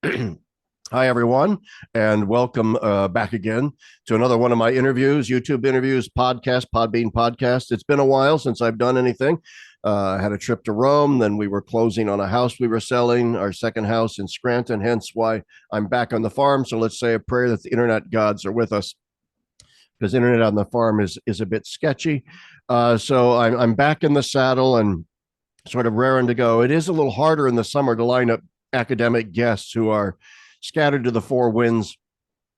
Hi, everyone, and welcome back again to another one of my interviews, YouTube interviews, podcast, Podbean podcast. It's been a while since I've done anything. I had a trip to Rome, then we were closing on a house we were selling, our second house in Scranton, hence why I'm back on the farm. So let's say a prayer that the internet gods are with us because internet on the farm is a bit sketchy. So I'm back in the saddle and sort of raring to go. It is a little harder in the summer to line up academic guests who are scattered to the four winds,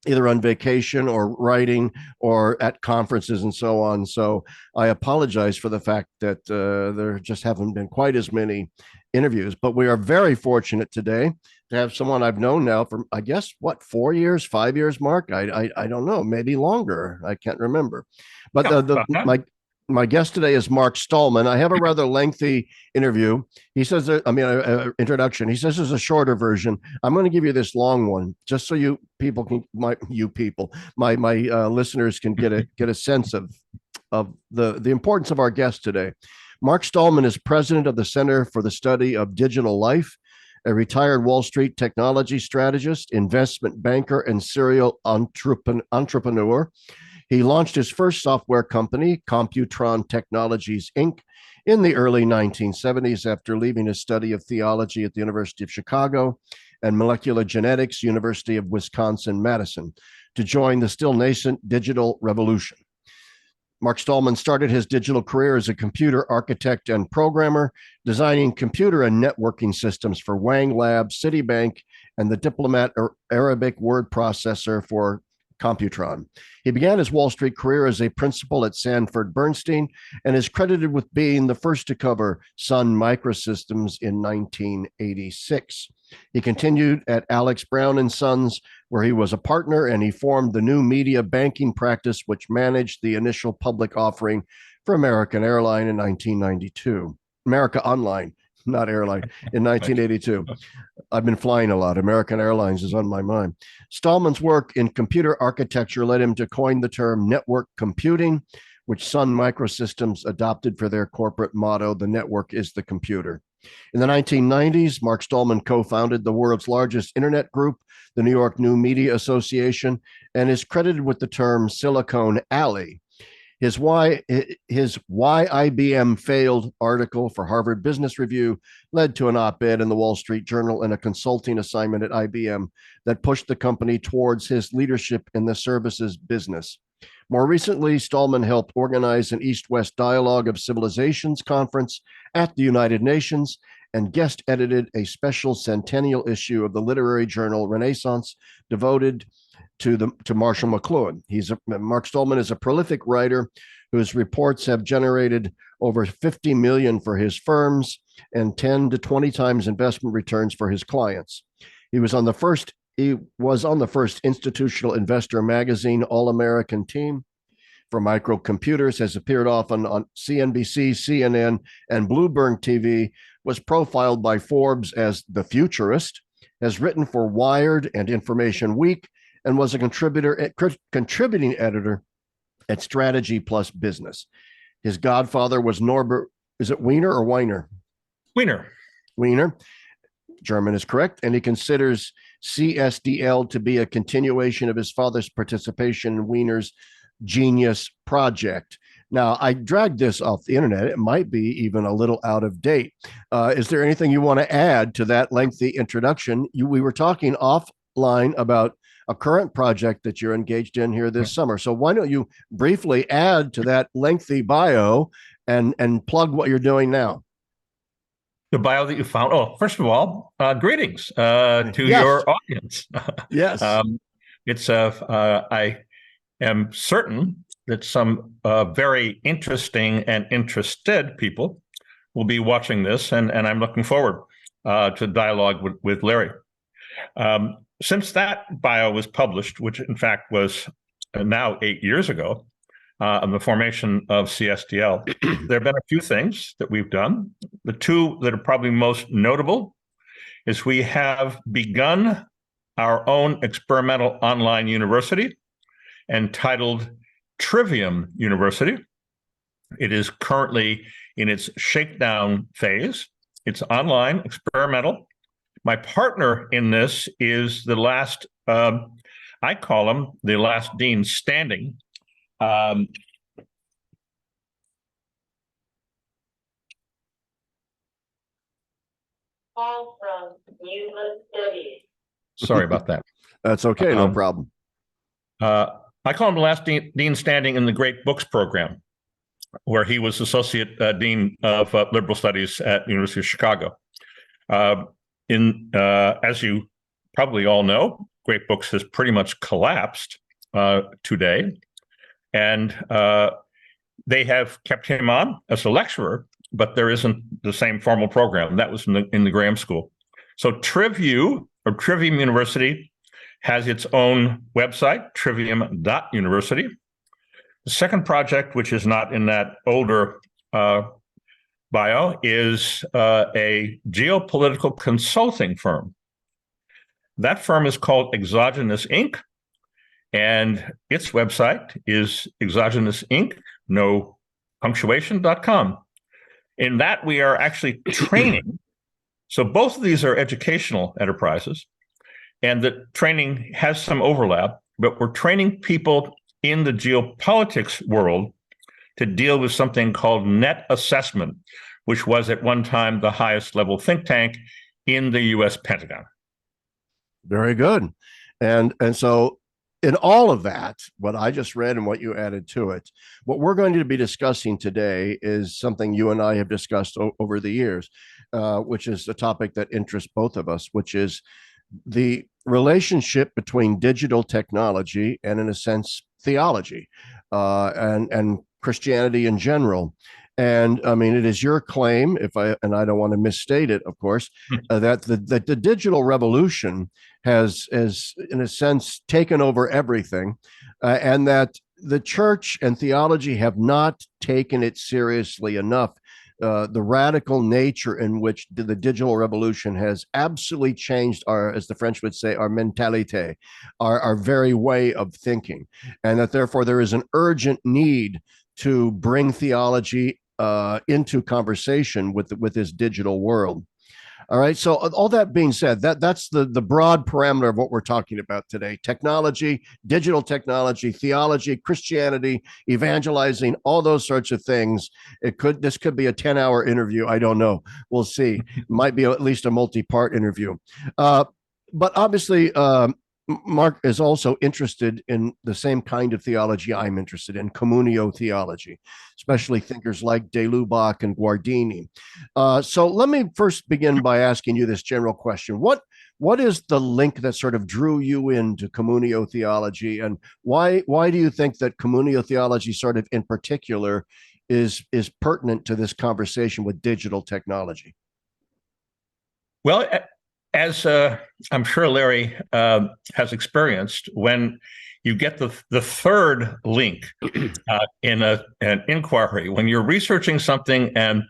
either on vacation or writing or at conferences and so on. So I apologize for the fact that there just haven't been quite as many interviews, but we are very fortunate today to have someone I've known now for, I guess, what, 4 years, 5 years, Mark? I don't know, maybe longer. I can't remember. But my guest today is Mark Stahlman. I have a rather lengthy interview. He says, introduction. He says there's a shorter version. I'm going to give you this long one, just so you people can, my listeners can get a sense of the importance of our guest today. Mark Stahlman is president of the Center for the Study of Digital Life, a retired Wall Street technology strategist, investment banker, and serial entrepreneur. He launched his first software company, Computron Technologies, Inc., in the early 1970s after leaving his study of theology at the University of Chicago and molecular genetics, University of Wisconsin-Madison, to join the still nascent digital revolution. Mark Stahlman started his digital career as a computer architect and programmer, designing computer and networking systems for Wang Lab, Citibank, and the Diplomat Arabic word processor for Computron. He began his Wall Street career as a principal at Sanford Bernstein and is credited with being the first to cover Sun Microsystems in 1986. He continued at Alex Brown and Sons, where he was a partner, and he formed the new media banking practice, which managed the initial public offering for American Airline in 1992. America Online, not Airline, in 1982. I've been flying a lot. American Airlines is on my mind. Stahlman's work in computer architecture led him to coin the term network computing, which Sun Microsystems adopted for their corporate motto, "The network is the computer." In the 1990s, Mark Stahlman co-founded the world's largest internet group, the New York New Media Association, and is credited with the term Silicon Alley. His why IBM failed article for Harvard Business Review led to an op-ed in the Wall Street Journal and a consulting assignment at IBM that pushed the company towards his leadership in the services business. More recently, Stahlman helped organize an East-West Dialogue of Civilizations conference at the United Nations and guest edited a special centennial issue of the literary journal Renaissance devoted to Marshall McLuhan. Mark Stahlman is a prolific writer whose reports have generated over 50 million for his firms and 10 to 20 times investment returns for his clients. He was on the first Institutional Investor magazine All-American team for microcomputers, has appeared often on CNBC, CNN, and Bloomberg TV, was profiled by Forbes as the futurist, has written for Wired and Information Week, and was a contributing editor at Strategy Plus Business. His godfather was Norbert, is it Wiener or Weiner? Wiener. German is correct. And he considers CSDL to be a continuation of his father's participation in Wiener's Genius Project. Now, I dragged this off the internet. It might be even a little out of date. Is there anything you want to add to that lengthy introduction? We were talking offline about a current project that you're engaged in here this summer. So why don't you briefly add to that lengthy bio and plug what you're doing now? The bio that you found. Oh, first of all, greetings to your audience. Yes. I am certain that some very interesting and interested people will be watching this, and I'm looking forward to dialogue with Larry. Since that bio was published, which in fact was now 8 years ago, on the formation of CSDL, there have been a few things that we've done. The two that are probably most notable is we have begun our own experimental online university entitled Trivium University. It is currently in its shakedown phase. It's online, experimental, My partner in this is the last, I call him the last dean standing. Paul from Human Studies. Sorry about that. That's okay, no problem. I call him the last dean standing in the Great Books program, where he was associate dean of liberal studies at the University of Chicago. As you probably all know, Great Books has pretty much collapsed today, and they have kept him on as a lecturer, but there isn't the same formal program. That was in the Graham School. So Trivium University has its own website, trivium.university. The second project, which is not in that older bio, is a geopolitical consulting firm. That firm is called Exogenous Inc., and its website is Exogenous Inc., no punctuation.com. In that, we are actually training. So both of these are educational enterprises, and the training has some overlap, but we're training people in the geopolitics world to deal with something called net assessment, which was at one time the highest level think tank in the U.S. Pentagon. Very good. And so in all of that, what I just read and what you added to it, what we're going to be discussing today is something you and I have discussed over the years, which is a topic that interests both of us, which is the relationship between digital technology and, in a sense, theology and Christianity in general. And I mean, it is your claim, I don't want to misstate it, of course, that the digital revolution has, in a sense, taken over everything, and that the church and theology have not taken it seriously enough. The radical nature in which the digital revolution has absolutely changed our, as the French would say, our mentalité, our very way of thinking, and that therefore there is an urgent need to bring theology into conversation with this digital world. All right. So all that being said, that's the broad parameter of what we're talking about today: technology, digital technology, theology, Christianity, evangelizing, all those sorts of things. This could be a 10-hour interview. I don't know. We'll see. Might be at least a multi-part interview. But obviously, Mark is also interested in the same kind of theology I'm interested in, communio theology, especially thinkers like de Lubac and Guardini. So let me first begin by asking you this general question. What is the link that sort of drew you into communio theology, and why do you think that communio theology sort of in particular is pertinent to this conversation with digital technology? Well, as I'm sure Larry has experienced, when you get the third link in an inquiry, when you're researching something and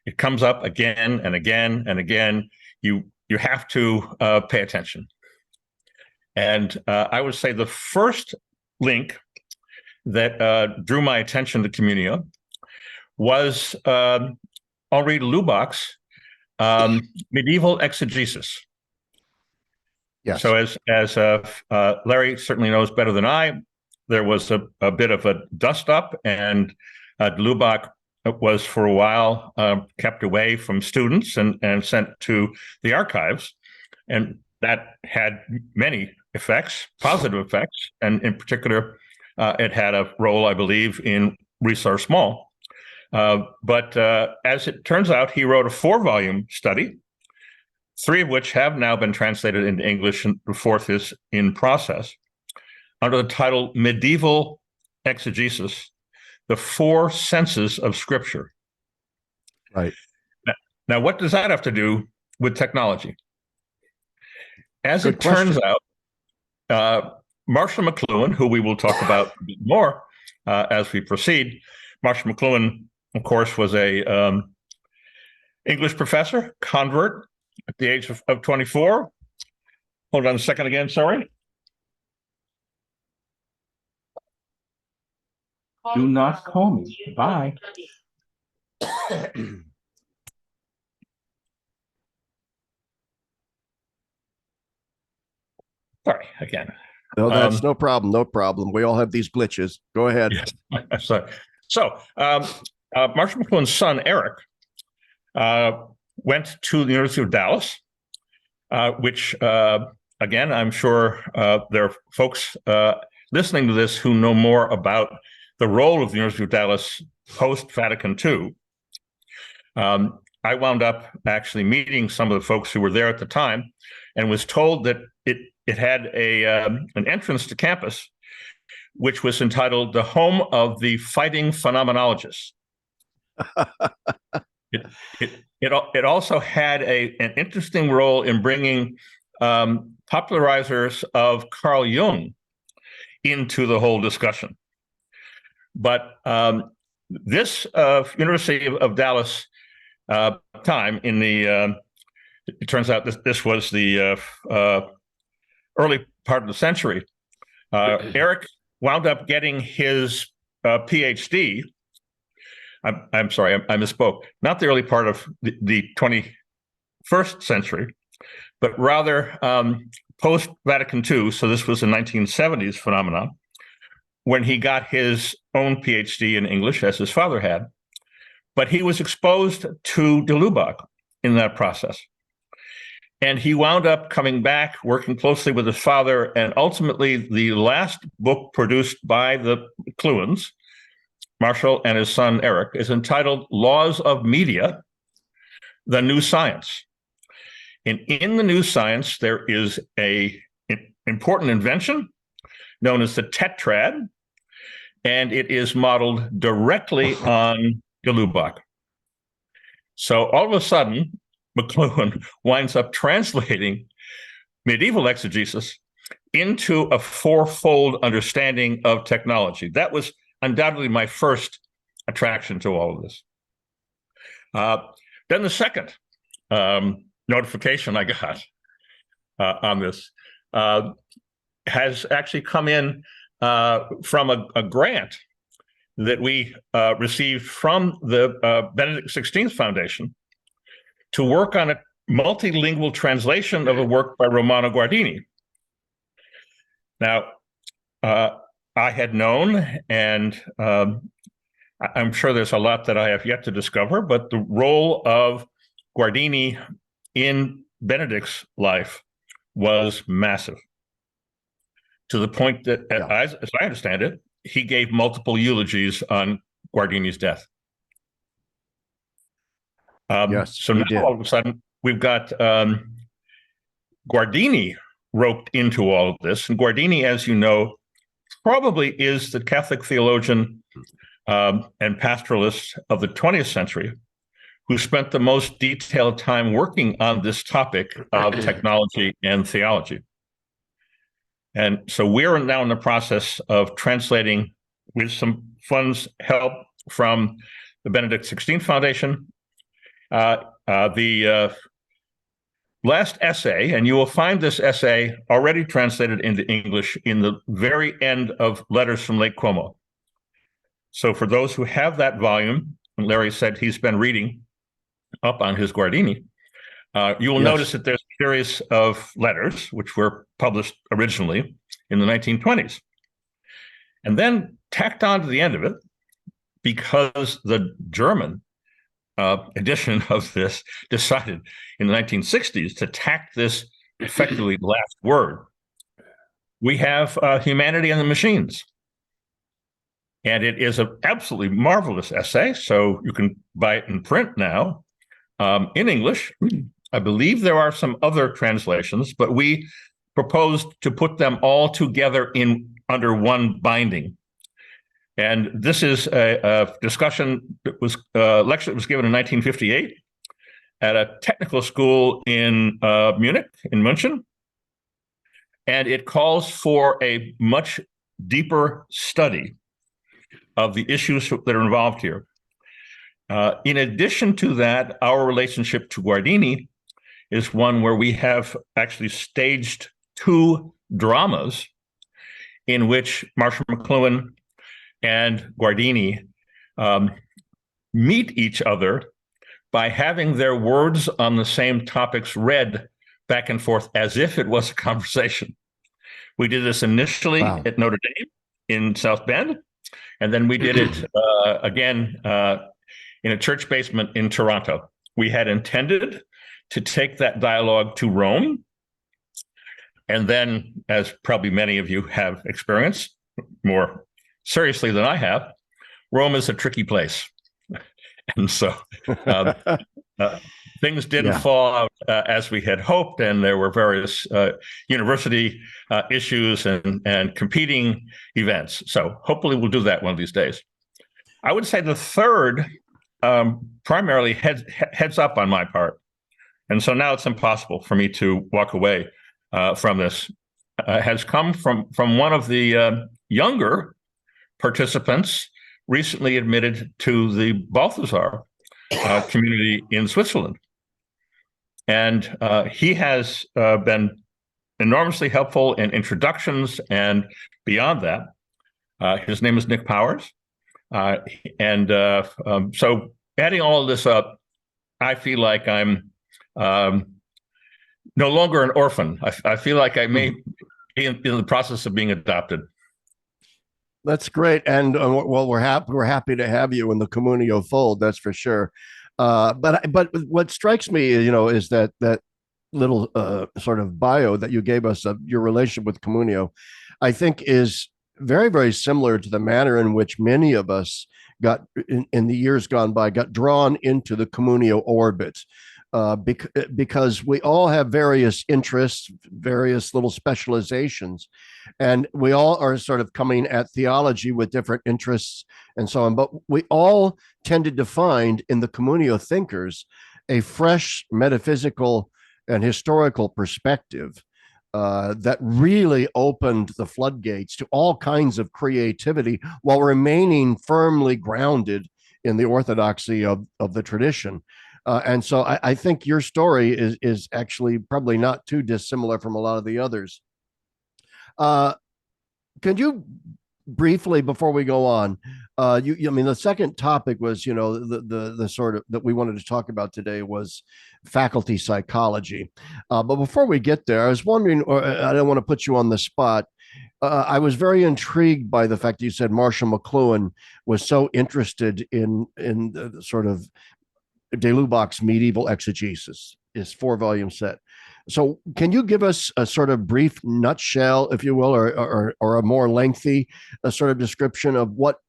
it comes up again and again and again, you have to pay attention. And I would say the first link that drew my attention to communio was Henri Lubac's medieval exegesis. Yes. So as Larry certainly knows better than I, there was a bit of a dust up, and Lubac was for a while kept away from students and sent to the archives. And that had many effects, positive effects. And in particular, it had a role, I believe, in ressourcement. But as it turns out, he wrote a 4-volume study, 3 of which have now been translated into English, and the 4th is in process, under the title Medieval Exegesis, the 4 Senses of Scripture. Right. Now, what does that have to do with technology? As Good it turns question. out, Marshall McLuhan, who we will talk about a bit more as we proceed, Marshall McLuhan, of course, was a English professor, convert, at the age of 24. Hold on a second again, sorry. Do not call me. Bye. Sorry again. No, that's no problem. No problem. We all have these glitches. Go ahead. Yes, I'm sorry. So, Marshall McLuhan's son, Eric, went to the University of Dallas, which, again, I'm sure there are folks listening to this who know more about the role of the University of Dallas post-Vatican II. I wound up actually meeting some of the folks who were there at the time and was told that it had an entrance to campus which was entitled "The Home of the Fighting Phenomenologists." It also had an interesting role in bringing popularizers of Carl Jung into the whole discussion. But this University of Dallas time in the it turns out this was the early part of the century. Eric wound up getting his PhD. I'm sorry, I misspoke. Not the early part of the 21st century, but rather post-Vatican II. So this was a 1970s phenomenon when he got his own PhD in English, as his father had. But he was exposed to de Lubac in that process. And he wound up coming back, working closely with his father, and ultimately the last book produced by the McLuhans, Marshall and his son Eric, is entitled Laws of Media, the New Science. And in the New Science, there is an important invention known as the tetrad, and it is modeled directly on de Lubac. So all of a sudden, McLuhan winds up translating medieval exegesis into a fourfold understanding of technology. That was undoubtedly my first attraction to all of this. Then the second notification I got on this has actually come in from a grant that we received from the Benedict XVI Foundation to work on a multilingual translation of a work by Romano Guardini. Now, I had known, and I'm sure there's a lot that I have yet to discover, but the role of Guardini in Benedict's life was massive, to the point that, as I understand it, he gave multiple eulogies on Guardini's death. So now all of a sudden we've got Guardini roped into all of this. And Guardini, as you know, probably is the Catholic theologian and pastoralist of the 20th century who spent the most detailed time working on this topic of technology and theology. And so we're now in the process of translating, with some funds help from the Benedict XVI Foundation, the last essay, and you will find this essay already translated into English in the very end of Letters from Lake Como. So for those who have that volume, and Larry said he's been reading up on his Guardini, you will notice that there's a series of letters which were published originally in the 1920s. And then tacked on to the end of it, because the German edition of this decided in the 1960s to tack this effectively last word. We have Humanity and the Machines. And it is an absolutely marvelous essay. So you can buy it in print now in English. I believe there are some other translations, but we proposed to put them all together under one binding. And this is a discussion that was lecture that was given in 1958 at a technical school in Munich, in München. And it calls for a much deeper study of the issues that are involved here. In addition to that, our relationship to Guardini is one where we have actually staged 2 dramas in which Marshall McLuhan and Guardini meet each other by having their words on the same topics read back and forth as if it was a conversation. We did this initially at Notre Dame in South Bend, and then we did it again in a church basement in Toronto. We had intended to take that dialogue to Rome. And then, as probably many of you have experienced more seriously than I have, Rome is a tricky place. And so things didn't fall out as we had hoped, and there were various university issues and competing events. So hopefully we'll do that one of these days. I would say the third, primarily heads up on my part. And so now it's impossible for me to walk away from this, has come from one of the younger participants recently admitted to the Balthasar community in Switzerland. And he has been enormously helpful in introductions and beyond that. His name is Nick Powers. So adding all of this up, I feel like I'm no longer an orphan. I feel like I may be in the process of being adopted. That's great, and well, we're happy to have you in the Communio fold. That's for sure. But what strikes me, is that little sort of bio that you gave us of your relationship with Communio, I think is very, very similar to the manner in which many of us got in the years gone by, got drawn into the Communio orbit. Because we all have various interests, various little specializations, and we all are sort of coming at theology with different interests and so on. But we all tended to find in the Communio thinkers a fresh metaphysical and historical perspective that really opened the floodgates to all kinds of creativity while remaining firmly grounded in the orthodoxy of the tradition. And so I think your story is actually probably not too dissimilar from a lot of the others. Can you briefly, before we go on, I mean, the second topic was, the sort of that we wanted to talk about today was faculty psychology. But before we get there, I was wondering, or I don't want to put you on the spot. I was very intrigued by the fact that you said Marshall McLuhan was so interested in the sort of de Lubach's medieval exegesis, his 4-volume set. So can you give us a sort of brief nutshell, if you will, or a more lengthy sort of description of what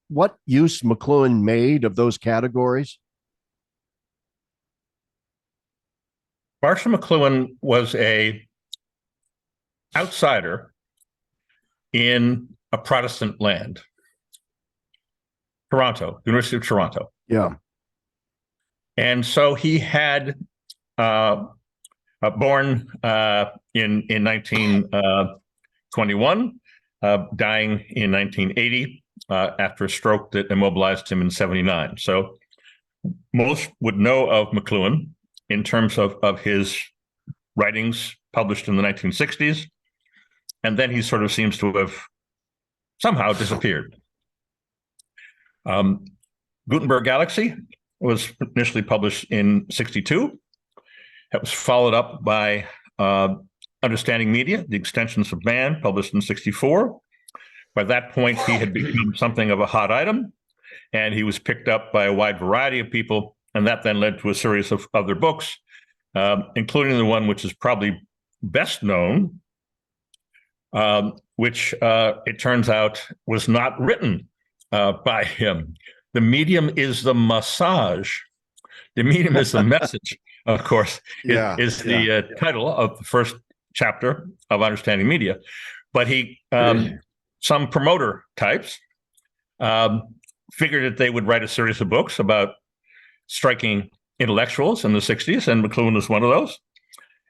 use McLuhan made of those categories? Marshall McLuhan was a outsider in a Protestant land. Toronto, University of Toronto. Yeah. And so he had born in 1921, dying in 1980 after a stroke that immobilized him in 79. So most would know of McLuhan in terms of his writings published in the 1960s. And then he sort of seems to have somehow disappeared. Gutenberg Galaxy was initially published in 62. It was followed up by Understanding Media, The Extensions of Man, published in 64. By that point, he had become something of a hot item, and he was picked up by a wide variety of people, and that then led to a series of other books, including the one which is probably best known, which it turns out was not written by him. The medium is the massage. The medium is the message, of course, is the title of the first chapter of Understanding Media. But he, some promoter types, figured that they would write a series of books about striking intellectuals in the 60s, and McLuhan was one of those.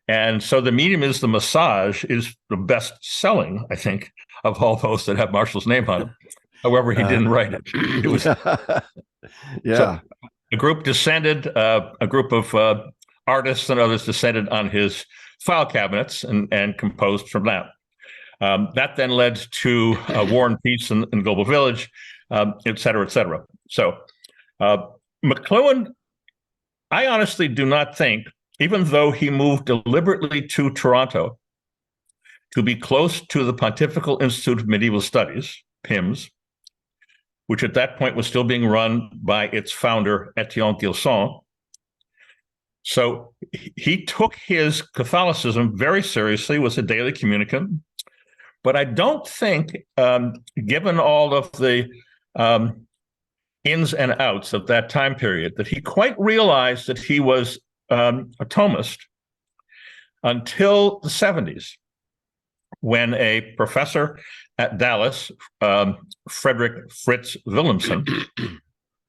And so the medium is the massage is the best selling, I think, of all those that have Marshall's name on it. However, he didn't write it. It was So a group descended, a group of artists and others descended on his file cabinets and composed from that. That then led to War and Peace and Global Village, et cetera, et cetera. So McLuhan, I honestly do not think, even though he moved deliberately to Toronto, to be close to the Pontifical Institute of Medieval Studies, PIMS, which at that point was still being run by its founder, Etienne Gilson. So he took his Catholicism very seriously, was a daily communicant. But I don't think, given all of the ins and outs of that time period, that he quite realized that he was a Thomist until the 70s, when a professor at Dallas, Frederick Fritz Williamson,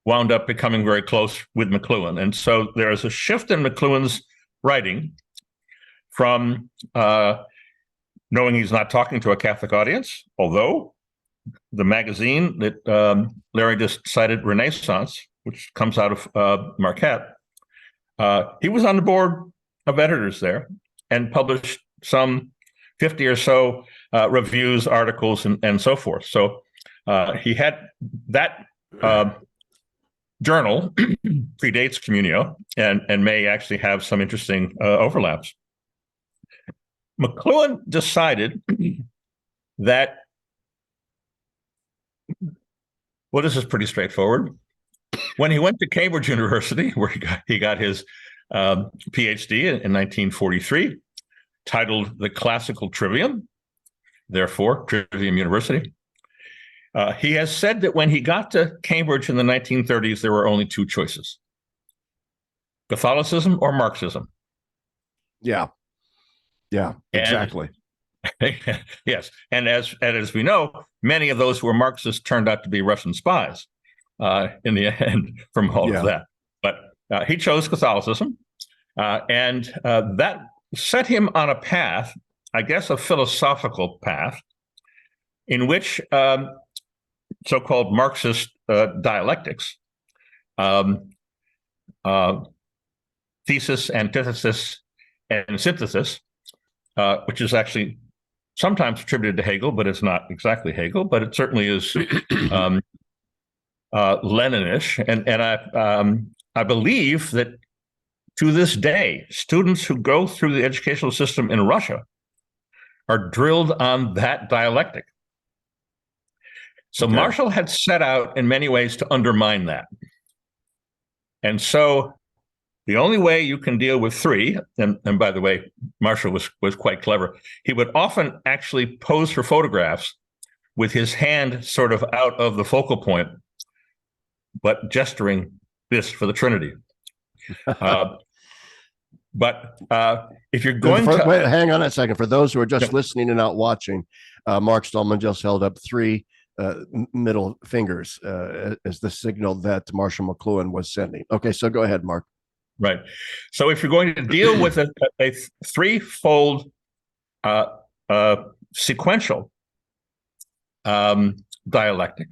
wound up becoming very close with McLuhan. And so there is a shift in McLuhan's writing from knowing he's not talking to a Catholic audience, although the magazine that Larry just cited, Renaissance, which comes out of Marquette, he was on the board of editors there and published some 50 or so reviews, articles, and so forth. So he had that journal predates Communio and may actually have some interesting overlaps. McLuhan decided that, well, this is pretty straightforward. When he went to Cambridge University, where he got his PhD in 1943, titled The Classical Trivium, therefore Trivium University, he has said that when he got to Cambridge in the 1930s, there were only two choices: Catholicism or Marxism. Yeah. Yeah, exactly. Yes. And as we know, many of those who were Marxists turned out to be Russian spies in the end from all of that. But he chose Catholicism, and that set him on a path, I guess a philosophical path, in which so-called Marxist dialectics, thesis, antithesis, and synthesis, which is actually sometimes attributed to Hegel, but it's not exactly Hegel, but it certainly is Leninish. And I believe that to this day, students who go through the educational system in Russia are drilled on that dialectic. So okay. Marshall had set out in many ways to undermine that. And so the only way you can deal with three, and by the way, Marshall was quite clever. He would often actually pose for photographs with his hand sort of out of the focal point, but gesturing this for the Trinity. But if you're going to... Wait, hang on a second. For those who are just listening and not watching, Mark Stahlman just held up three middle fingers as the signal that Marshall McLuhan was sending. Okay, so go ahead, Mark. Right. So if you're going to deal with a threefold sequential dialectic,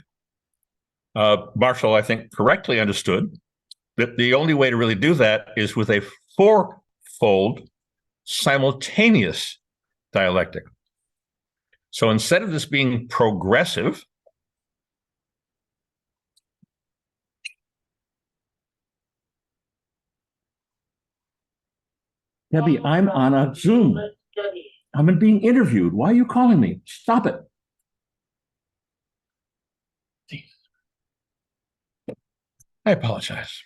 Marshall, I think, correctly understood that the only way to really do that is with a fourfold simultaneous dialectic. So instead of this being progressive, Debbie, I'm on a Zoom. I'm being interviewed. Why are you calling me? Stop it. I apologize.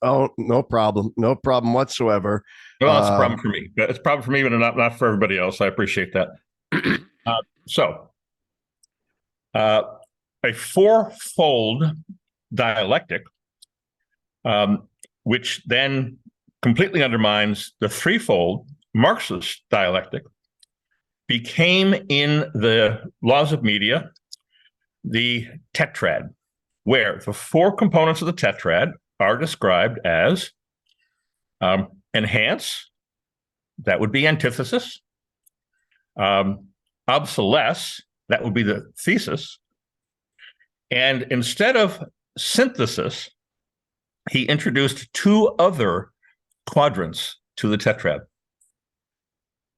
Oh, no problem. No problem whatsoever. Well, it's a problem for me. It's a problem for me, but not for everybody else. I appreciate that. A fourfold dialectic, which then completely undermines the threefold Marxist dialectic, became in the laws of media the tetrad, where the four components of the tetrad are described as enhance, that would be antithesis, obsolesce, that would be the thesis, and instead of synthesis, he introduced two other quadrants to the tetrad.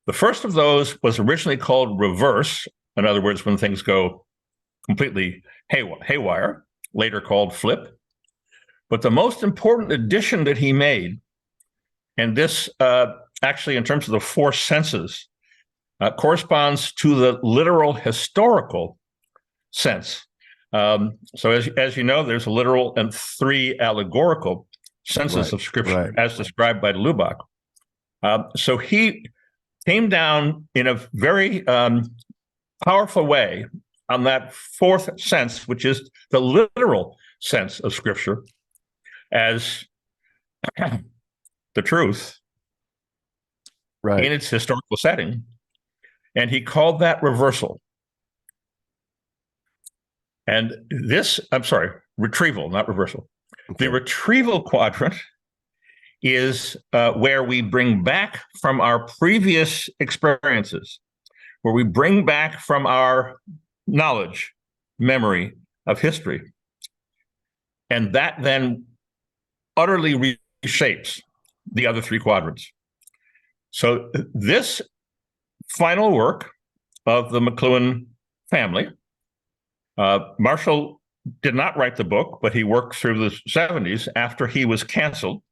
The first of those was originally called reverse, in other words, when things go completely haywire, later called flip. But the most important addition that he made, and this actually in terms of the four senses corresponds to the literal historical sense. So as you know, there's a literal and 3 allegorical senses of Scripture, as described by Lubach. So he came down in a very powerful way on that 4th sense, which is the literal sense of Scripture, as the truth in its historical setting. And he called that reversal. And this, retrieval, not reversal. Okay. The retrieval quadrant is where we bring back from our previous experiences, where we bring back from our knowledge, memory of history. And that then utterly reshapes the other 3 quadrants. So this final work of the McLuhan family, Marshall did not write the book, but he worked through the 70s after he was canceled.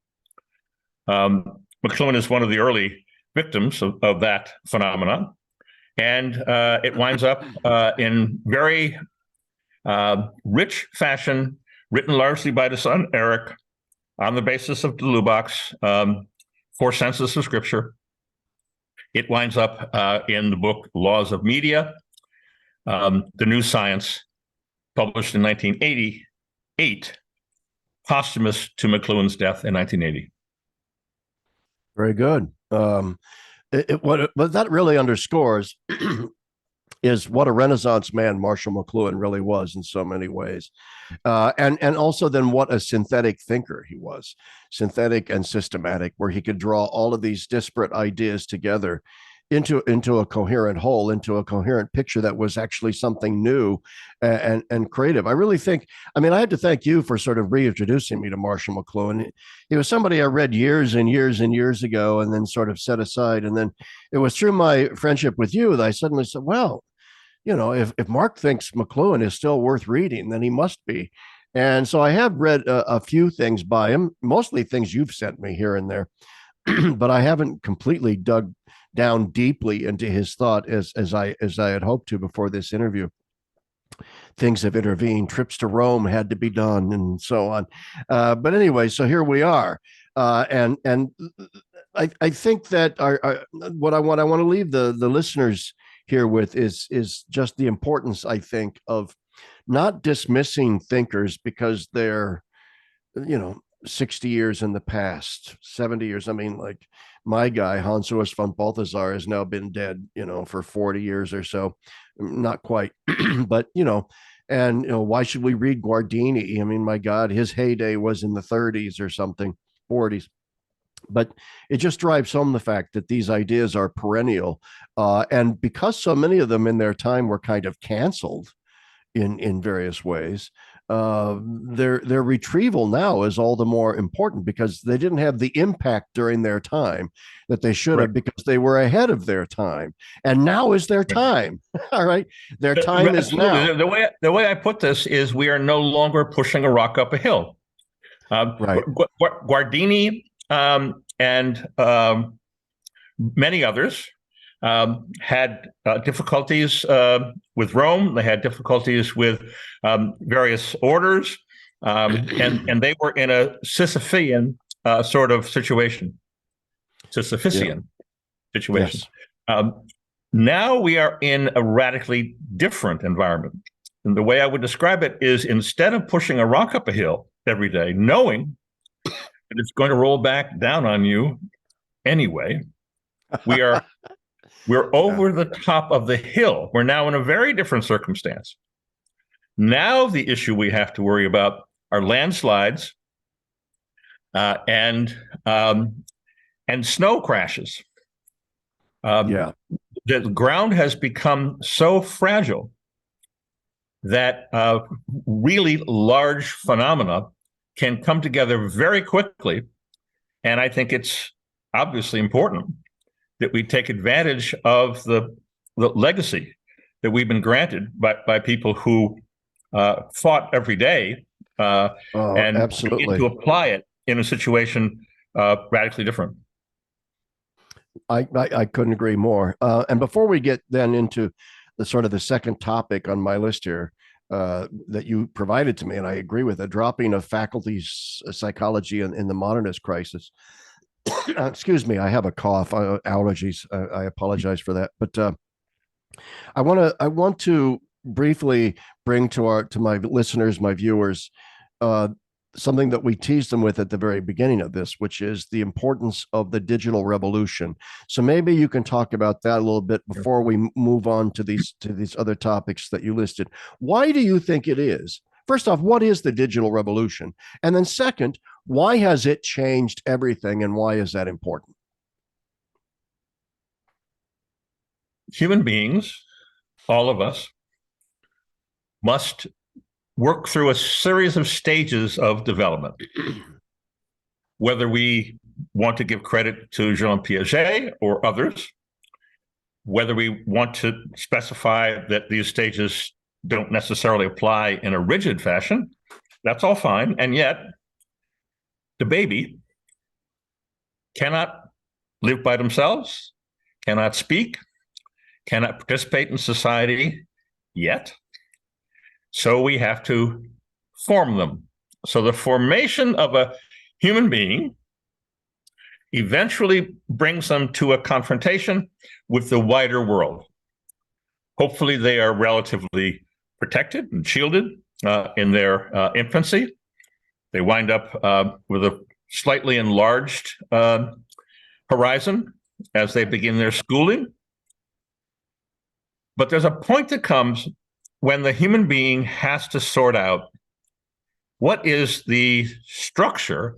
McLuhan is one of the early victims of that phenomenon. And it winds up in very rich fashion, written largely by the son, Eric, on the basis of Lubach's 4 senses of Scripture. It winds up in the book Laws of Media, The New Science, published in 1988, posthumous to McLuhan's death in 1980. Very good. What that really underscores is what a Renaissance man Marshall McLuhan really was in so many ways. And also then what a synthetic thinker he was, synthetic and systematic, where he could draw all of these disparate ideas together into a coherent whole, into a coherent picture that was actually something new and creative. I really think, I had to thank you for sort of reintroducing me to Marshall McLuhan. He was somebody I read years and years and years ago and then sort of set aside. And then it was through my friendship with you that I suddenly said, well, if Mark thinks McLuhan is still worth reading, then he must be. And so I have read a few things by him, mostly things you've sent me here and there, but I haven't completely dug down deeply into his thought as I had hoped to before this interview. Things have intervened. Trips to Rome had to be done, and so on. But anyway, so here we are, and I think that what I want to leave the listeners here with is just the importance, I think, of not dismissing thinkers because they're 60 years in the past, 70 years. Like my guy, Hans Urs von Balthasar, has now been dead, for 40 years or so. Not quite, but, and, why should we read Guardini? My God, his heyday was in the 30s or something, 40s. But it just drives home the fact that these ideas are perennial. And because so many of them in their time were kind of canceled in various ways, their retrieval now is all the more important because they didn't have the impact during their time that they should have because they were ahead of their time. And now is their time. All right. Their time is now. The way I put this is we are no longer pushing a rock up a hill. Guardini and many others had difficulties with Rome. They had difficulties with various orders, and they were in a Sisyphean sort of situation. Sisyphean situation. Yes. Now we are in a radically different environment. And the way I would describe it is instead of pushing a rock up a hill every day, knowing that it's going to roll back down on you anyway, we're over the top of the hill. We're now in a very different circumstance. Now the issue we have to worry about are landslides and snow crashes. The ground has become so fragile that really large phenomena can come together very quickly. And I think it's obviously important that we take advantage of the legacy that we've been granted by people who fought every day and absolutely to apply it in a situation radically different. I couldn't agree more. And before we get then into the sort of the second topic on my list here that you provided to me, and I agree with the dropping of faculty psychology in the modernist crisis. Excuse me, I have a cough, allergies. I apologize for that, but I want to briefly bring to my listeners, my viewers, uh, something that we teased them with at the very beginning of this, which is the importance of the digital revolution. So maybe you can talk about that a little bit before we move on to these other topics that you listed. Why do you think it is? First off, what is the digital revolution? And then second, why has it changed everything, and why is that important? Human beings, all of us, must work through a series of stages of development. Whether we want to give credit to Jean Piaget or others, whether we want to specify that these stages don't necessarily apply in a rigid fashion, that's all fine. And yet, the baby cannot live by themselves, cannot speak, cannot participate in society yet. So we have to form them. So the formation of a human being eventually brings them to a confrontation with the wider world. Hopefully they are relatively protected and shielded in their infancy. They wind up with a slightly enlarged horizon as they begin their schooling. But there's a point that comes when the human being has to sort out what is the structure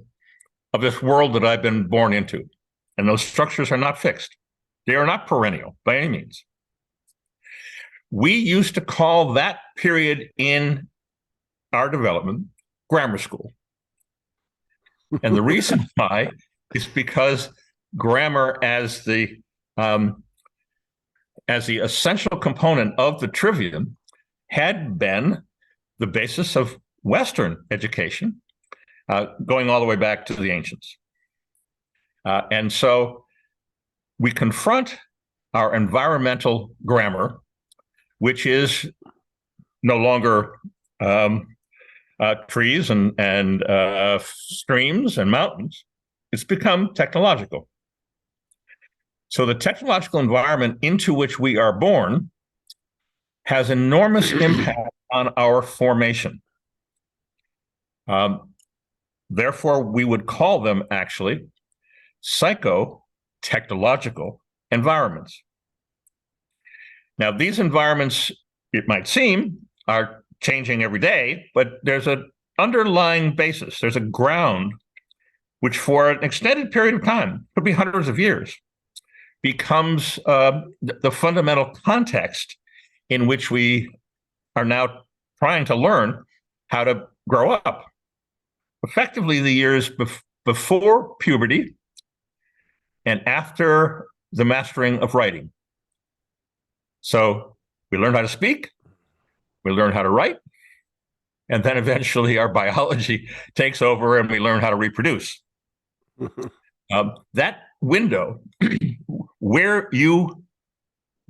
of this world that I've been born into. And those structures are not fixed. They are not perennial by any means. We used to call that period in our development grammar school. And the reason why is because grammar as the essential component of the trivium had been the basis of Western education, going all the way back to the ancients. And so we confront our environmental grammar, which is no longer trees and streams and mountains. It's become technological. So the technological environment into which we are born has enormous impact on our formation. Therefore, we would call them actually psycho-technological environments. Now, these environments, it might seem, are changing every day, but there's an underlying basis. There's a ground which for an extended period of time, could be hundreds of years, becomes the fundamental context in which we are now trying to learn how to grow up. Effectively, the years before puberty and after the mastering of writing. So we learn how to speak, we learn how to write, and then eventually our biology takes over and we learn how to reproduce. That window where you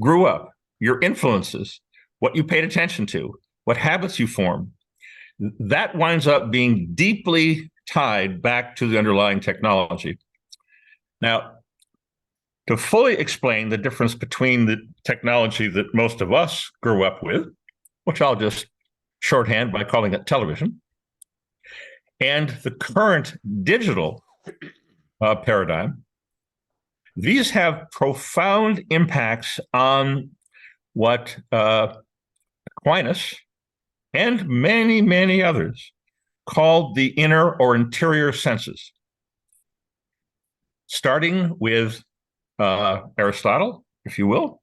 grew up, your influences, what you paid attention to, what habits you formed, that winds up being deeply tied back to the underlying technology. Now, to fully explain the difference between the technology that most of us grew up with, which I'll just shorthand by calling it television, and the current digital paradigm, these have profound impacts on what Aquinas and many, many others called the inner or interior senses. Starting with Aristotle, if you will,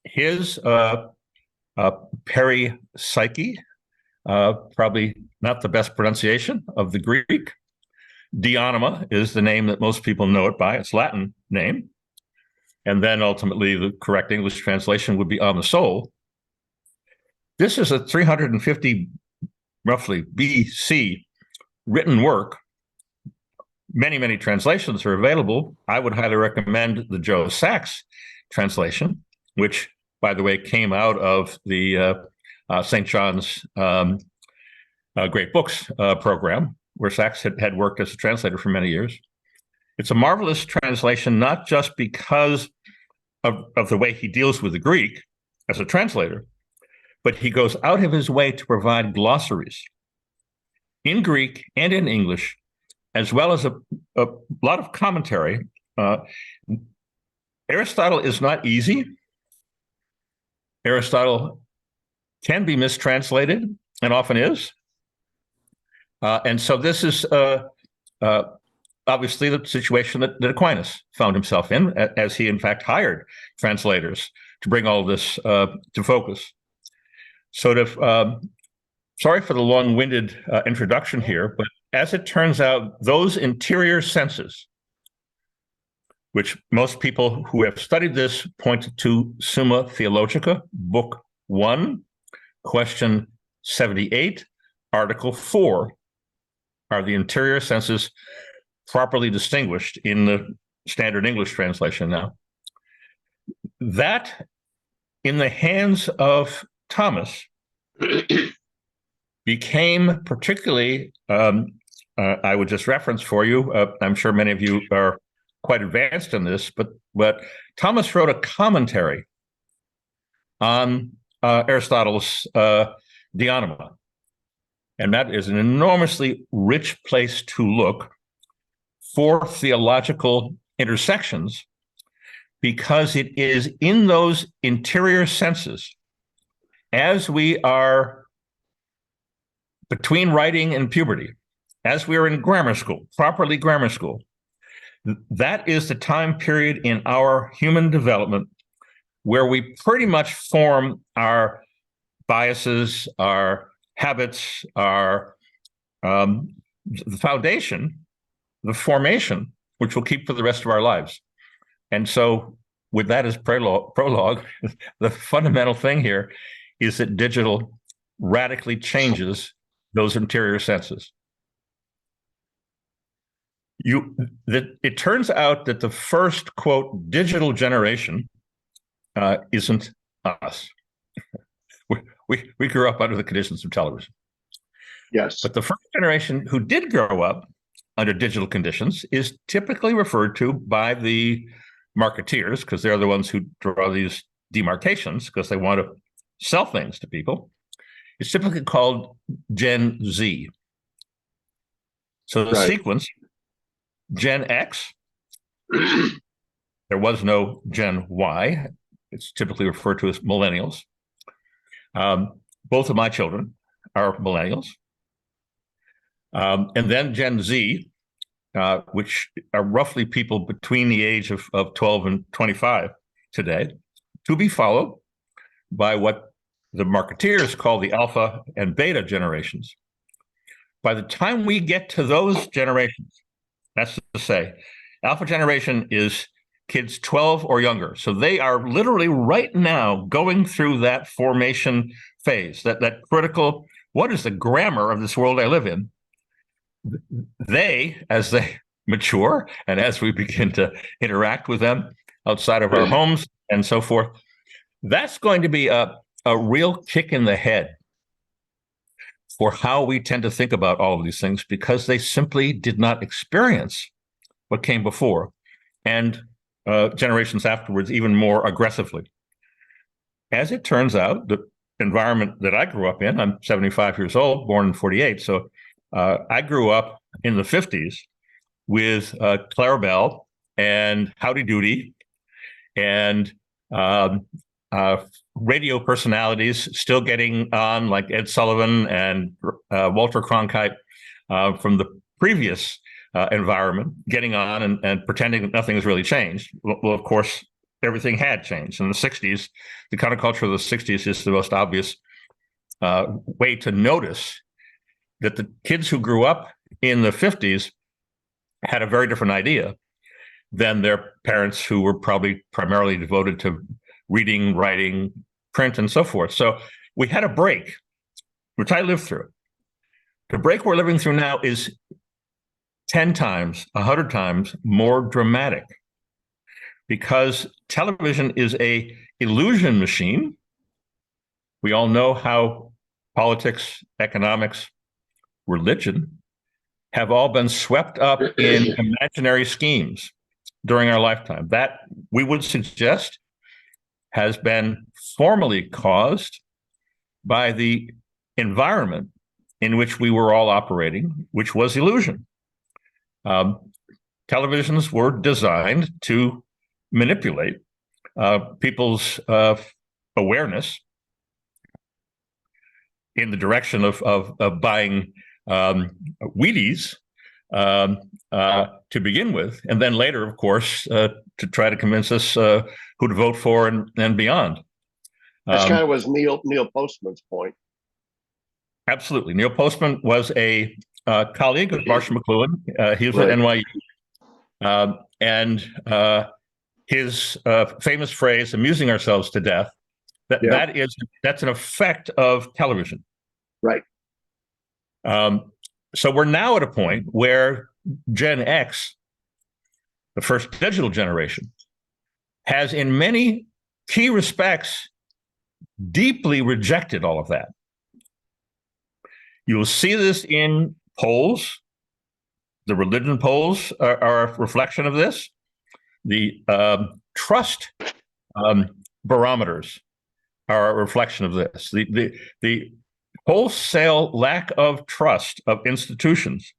his peripsyche, probably not the best pronunciation of the Greek. Dionema is the name that most people know it by, its Latin name. And then ultimately the correct English translation would be on the soul. This is a 350, roughly, BC written work, many, many translations are available. I would highly recommend the Joe Sachs translation, which, by the way, came out of the St. John's Great Books program, where Sachs had worked as a translator for many years. It's a marvelous translation, not just because of the way he deals with the Greek as a translator, but he goes out of his way to provide glossaries in Greek and in English, as well as a lot of commentary. Aristotle is not easy. Aristotle can be mistranslated, and often is. And so this is obviously the situation that Aquinas found himself in, as he in fact hired translators to bring all this to focus. Sorry for the long-winded introduction here, but as it turns out, those interior senses, which most people who have studied this point to Summa Theologica, Book 1, Question 78, Article 4, are the interior senses properly distinguished in the standard English translation now. That, in the hands of Thomas, became particularly, I would just reference for you, I'm sure many of you are quite advanced in this, but Thomas wrote a commentary on Aristotle's De Anima. And that is an enormously rich place to look for theological intersections, because it is in those interior senses, as we are between writing and puberty, as we are in grammar school, properly grammar school, that is the time period in our human development where we pretty much form our biases, our habits, our the foundation, the formation, which we'll keep for the rest of our lives. And so with that as prologue, the fundamental thing here is that digital radically changes those interior senses. It turns out that the first, quote, digital generation isn't us. We grew up under the conditions of television. Yes. But the first generation who did grow up under digital conditions is typically referred to by the marketeers, because they're the ones who draw these demarcations because they want to sell things to people. It's typically called Gen Z. So the sequence, Gen X, there was no Gen Y. It's typically referred to as millennials. Both of my children are millennials. And then Gen Z, which are roughly people between the age of 12 and 25 today, to be followed by what the marketeers call the alpha and beta generations. By the time we get to those generations, that's to say, alpha generation is kids 12 or younger. So they are literally right now going through that formation phase, that critical, what is the grammar of this world I live in? They, as they mature and as we begin to interact with them outside of our homes and so forth, that's going to be a real kick in the head for how we tend to think about all of these things, because they simply did not experience what came before, and generations afterwards even more aggressively. As it turns out, the environment that I grew up in, I'm 75 years old, born in 48, so I grew up in the 50s with Clarabelle and Howdy Doody and radio personalities still getting on, like Ed Sullivan and Walter Cronkite from the previous environment, getting on and pretending that nothing has really changed. Well, of course, everything had changed. In the 60s, the counterculture of the 60s is the most obvious way to notice that the kids who grew up in the 50s had a very different idea than their parents, who were probably primarily devoted to reading, writing, print, and so forth. So we had a break, which I lived through. The break we're living through now is 10 times, 100 times more dramatic, because television is a illusion machine. We all know how politics, economics, religion have all been swept up in imaginary schemes during our lifetime. That, we would suggest, has been formally caused by the environment in which we were all operating, which was illusion. Televisions were designed to manipulate people's awareness in the direction of buying Wheaties to begin with, and then later, of course, to try to convince us who to vote for and beyond. That's kind of was Neil Postman's point. Absolutely. Neil Postman was a colleague of Marshall McLuhan. He was at NYU. And his famous phrase, amusing ourselves to death, that's an effect of television. Right. So we're now at a point where Gen X, the first digital generation, has in many key respects deeply rejected all of that. You will see this in polls. The religion polls are a reflection of this. The trust barometers are a reflection of this. The wholesale lack of trust of institutions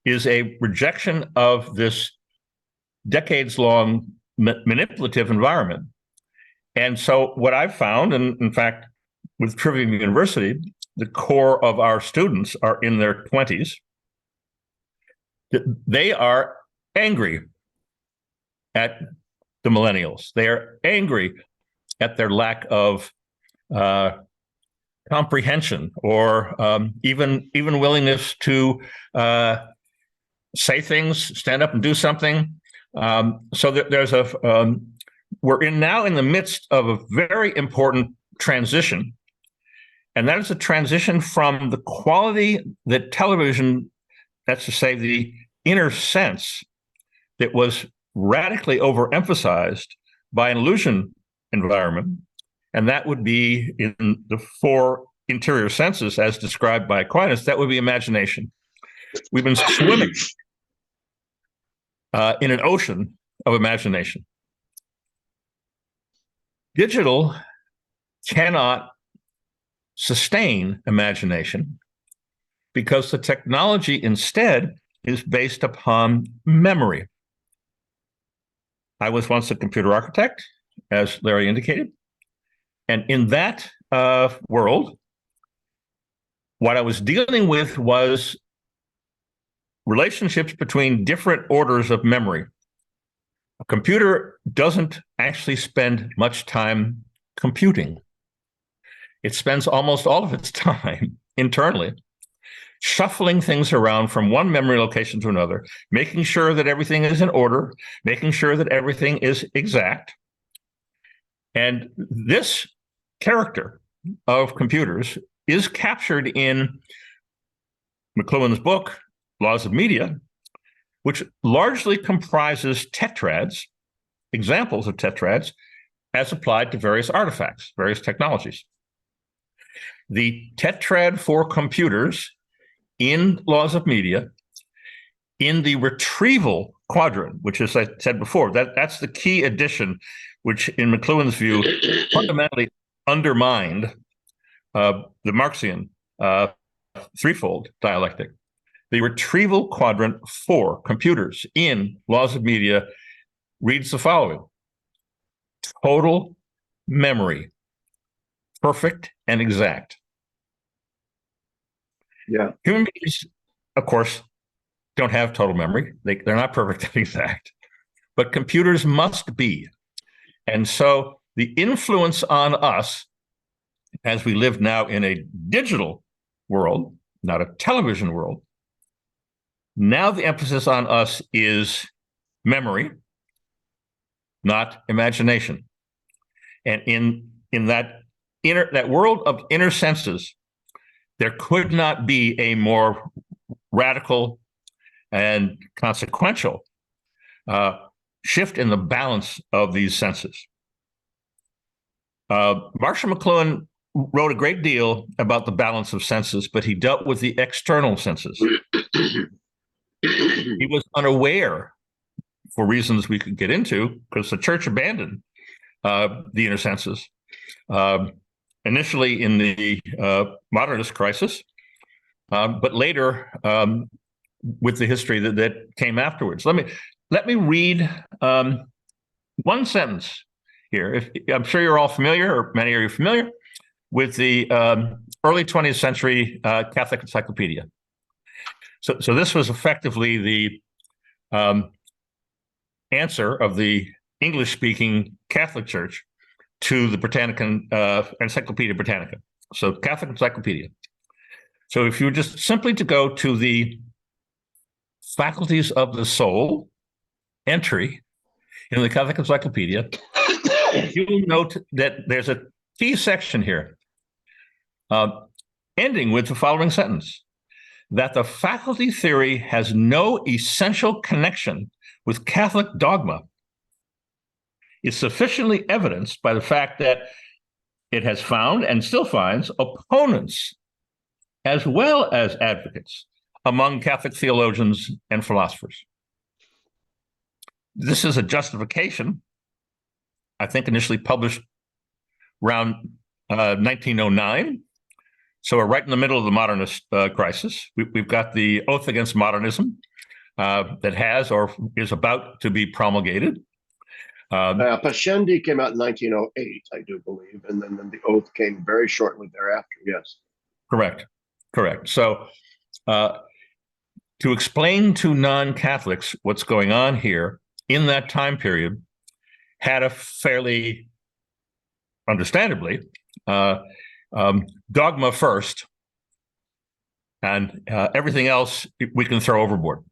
is a rejection of this decades-long manipulative environment. And so what I've found, and in fact, with Trivium University, the core of our students are in their 20s. They are angry at the millennials. They are angry at their lack of comprehension or even willingness to say things, stand up and do something. So there's we're now in the midst of a very important transition. And that is a transition from the quality that television, that's to say, the inner sense that was radically overemphasized by an illusion environment. And that would be in the four interior senses, as described by Aquinas, that would be imagination. We've been swimming in an ocean of imagination. Digital cannot sustain imagination because the technology instead is based upon memory. I was once a computer architect, as Larry indicated, and in that world, what I was dealing with was relationships between different orders of memory. A computer doesn't actually spend much time computing. It spends almost all of its time internally shuffling things around from one memory location to another, making sure that everything is in order, making sure that everything is exact. And this character of computers is captured in McLuhan's book, Laws of Media, which largely comprises tetrads, examples of tetrads, as applied to various artifacts, various technologies. The tetrad for computers in Laws of Media, in the retrieval quadrant, which, as I said before, that's the key addition, which in McLuhan's view fundamentally undermined the Marxian threefold dialectic. The retrieval quadrant for computers in Laws of Media reads the following: total memory, perfect and exact. Yeah. Human beings, of course, don't have total memory. They're not perfect and exact, but computers must be. And so the influence on us, as we live now in a digital world, not a television world, now the emphasis on us is memory, not imagination. And in that world of inner senses, there could not be a more radical and consequential shift in the balance of these senses. Marshall McLuhan wrote a great deal about the balance of senses, but he dealt with the external senses. He was unaware, for reasons we could get into, because the church abandoned the inner senses, initially in the modernist crisis, but later with the history that came afterwards. Let me read one sentence here. I'm sure you're all familiar, or many of you are familiar, with the early 20th century Catholic Encyclopedia. So this was effectively the answer of the English-speaking Catholic Church to the Britannican Encyclopedia Britannica. So Catholic Encyclopedia. So if you were just simply to go to the faculties of the soul entry in the Catholic Encyclopedia, you will note that there's a key section here ending with the following sentence: that the faculty theory has no essential connection with Catholic dogma is sufficiently evidenced by the fact that it has found and still finds opponents as well as advocates among Catholic theologians and philosophers. This is a justification, I think, initially published around 1909. So we're right in the middle of the modernist crisis. We've got the Oath Against Modernism that has or is about to be promulgated. Pascendi came out in 1908, I do believe, and then the Oath came very shortly thereafter, yes. Correct. So to explain to non-Catholics what's going on here in that time period had a fairly, understandably, dogma first, and everything else we can throw overboard.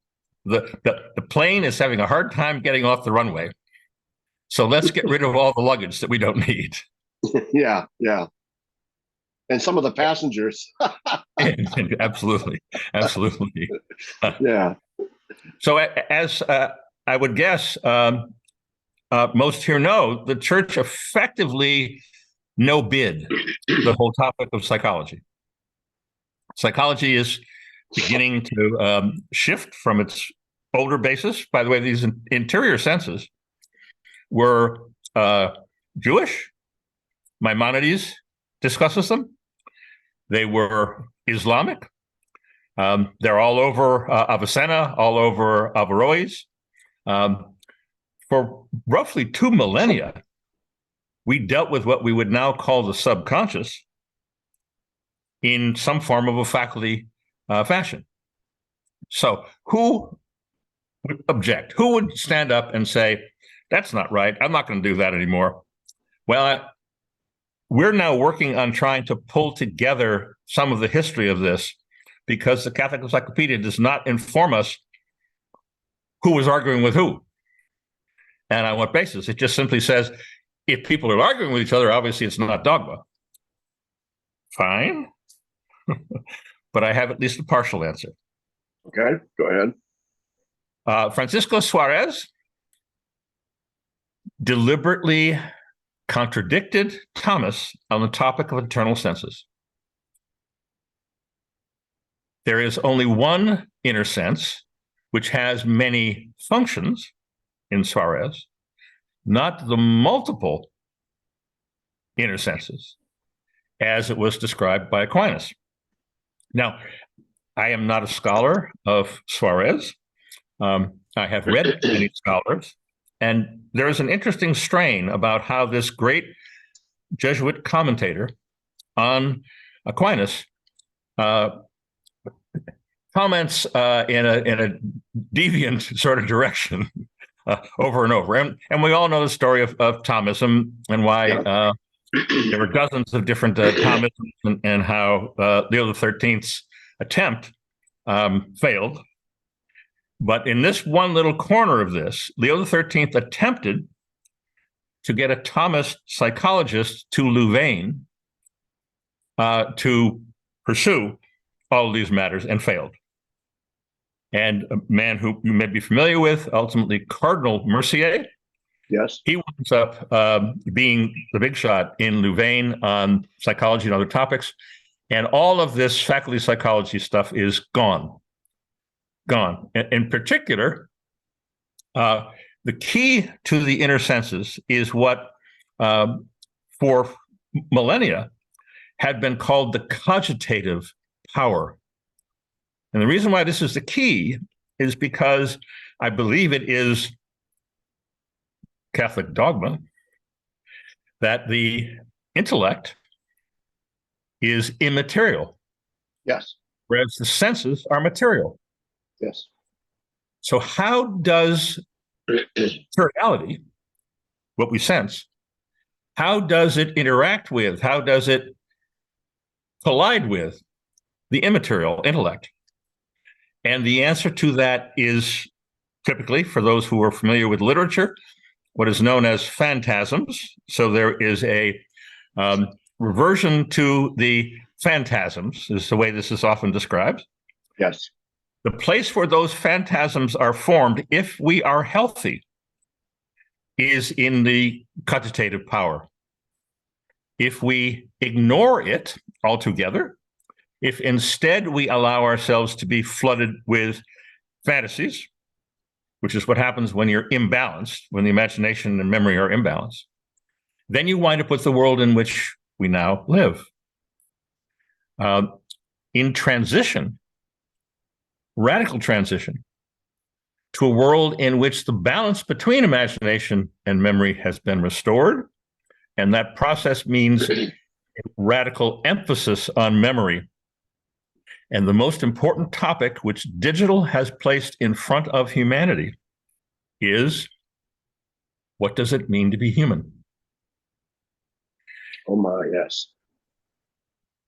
The plane is having a hard time getting off the runway, so let's get rid of all the luggage that we don't need. Yeah. And some of the passengers. Absolutely. Yeah. So as I would guess, most here know, the church effectively no-bid the whole topic of psychology. Psychology is beginning to shift from its older basis. By the way, these interior senses were Jewish. Maimonides discusses them. They were Islamic. They're all over Avicenna, all over Averroes. For roughly 2 millennia, we dealt with what we would now call the subconscious in some form of a faculty fashion. So who would object? Who would stand up and say, that's not right, I'm not going to do that anymore? Well, we're now working on trying to pull together some of the history of this, because the Catholic Encyclopedia does not inform us who was arguing with who and on what basis. It just simply says, if people are arguing with each other, obviously it's not dogma. Fine. But I have at least a partial answer. Okay, go ahead. Francisco Suarez deliberately contradicted Thomas on the topic of internal senses. There is only one inner sense, which has many functions in Suarez, not the multiple inner senses, as it was described by Aquinas. Now, I am not a scholar of Suarez. I have read many scholars, and there is an interesting strain about how this great Jesuit commentator on Aquinas comments in a deviant sort of direction over and over. And we all know the story of Thomism and why there were dozens of different Thomisms, and how Leo XIII's attempt failed. But in this one little corner of this, Leo XIII attempted to get a Thomist psychologist to Louvain to pursue all of these matters, and failed. and a man who you may be familiar with, ultimately Cardinal Mercier. Yes. He winds up being the big shot in Louvain on psychology and other topics. And all of this faculty psychology stuff is gone. In particular, the key to the inner senses is what for millennia had been called the cogitative power. And the reason why this is the key is because I believe it is Catholic dogma that the intellect is immaterial. Yes. Whereas the senses are material. Yes. So how does materiality, what we sense, how does it interact with, how does it collide with the immaterial intellect? And the answer to that is typically, for those who are familiar with literature, what is known as phantasms. So there is a reversion to the phantasms, is the way this is often described. Yes. The place where those phantasms are formed, if we are healthy, is in the cogitative power. If we ignore it altogether, if instead we allow ourselves to be flooded with fantasies, which is what happens when you're imbalanced, when the imagination and memory are imbalanced, then you wind up with the world in which we now live. In transition, radical transition, to a world in which the balance between imagination and memory has been restored, and that process means radical emphasis on memory. And the most important topic which digital has placed in front of humanity is, what does it mean to be human? Oh my, yes.